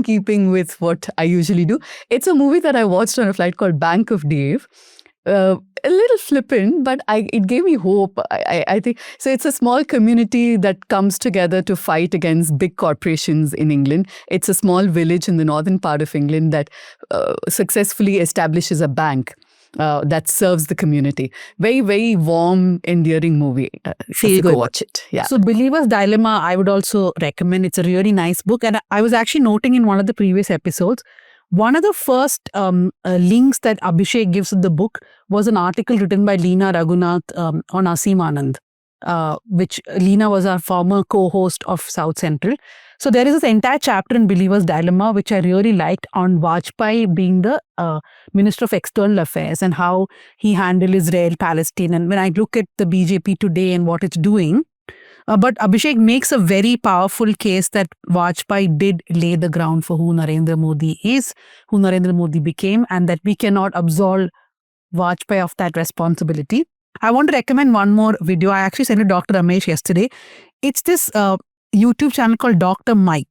keeping with what I usually do. It's a movie that I watched on a flight called Bank of Dave. A little flippant, but it gave me hope. I think so. It's a small community that comes together to fight against big corporations in England. It's a small village in the northern part of England that successfully establishes a bank that serves the community. Very, very warm, endearing movie. Feel go good. watch it. Yeah. So Believer's Dilemma, I would also recommend. It's a really nice book. And I was actually noting in one of the previous episodes, one of the first links that Abhishek gives in the book was an article written by Leena Raghunath on Asim Anand, which Leena was our former co-host of South Central. So there is this entire chapter in Believer's Dilemma, which I really liked, on Vajpayee being the Minister of External Affairs and how he handled Israel, Palestine. And when I look at the BJP today and what it's doing, but Abhishek makes a very powerful case that Vajpayee did lay the ground for who Narendra Modi is, who Narendra Modi became, and that we cannot absolve Vajpayee of that responsibility. I want to recommend one more video. I actually sent it to Dr. Ramesh yesterday. It's this YouTube channel called Dr. Mike.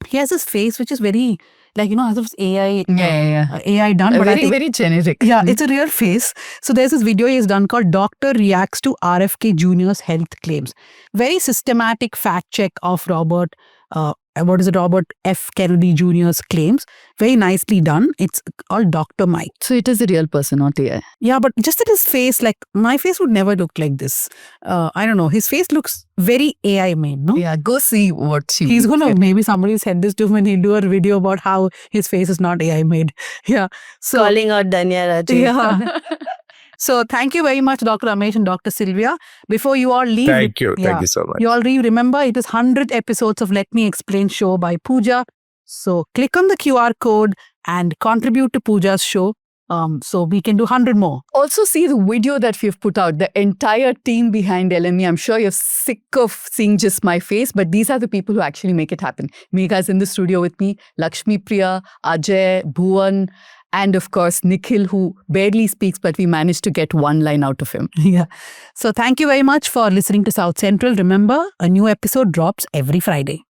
He has this face which is very, like, as if it's AI, AI done. But I think, very generic. yeah, it's a real face. So there's this video he's done called Doctor Reacts to RFK Jr.'s Health Claims. Very systematic fact check of Robert F. Kennedy Jr.'s claims. Very nicely done. It's called Dr. Mike. So it is a real person, not AI. Yeah, but just at his face, like, my face would never look like this. I don't know. His face looks very AI made, no? Yeah, go see what she. He's gonna, maybe somebody said this to him and he'll do a video about how his face is not AI made. Yeah. So, Calling out Dhanya, Rajesh. yeah. So thank you very much, Dr. Ramesh and Dr. Sylvia. Before you all leave. Thank you. Thank you so much. You all remember it is 100th episodes of Let Me Explain show by Pooja. So click on the QR code and contribute to Pooja's show. So we can do 100 more. Also see the video that we've put out, the entire team behind LME. I'm sure you're sick of seeing just my face, but these are the people who actually make it happen. Megha's in the studio with me, Lakshmi Priya, Ajay, Bhuvan, and of course, Nikhil, who barely speaks, but we managed to get one line out of him. Yeah. So thank you very much for listening to South Central. Remember, a new episode drops every Friday.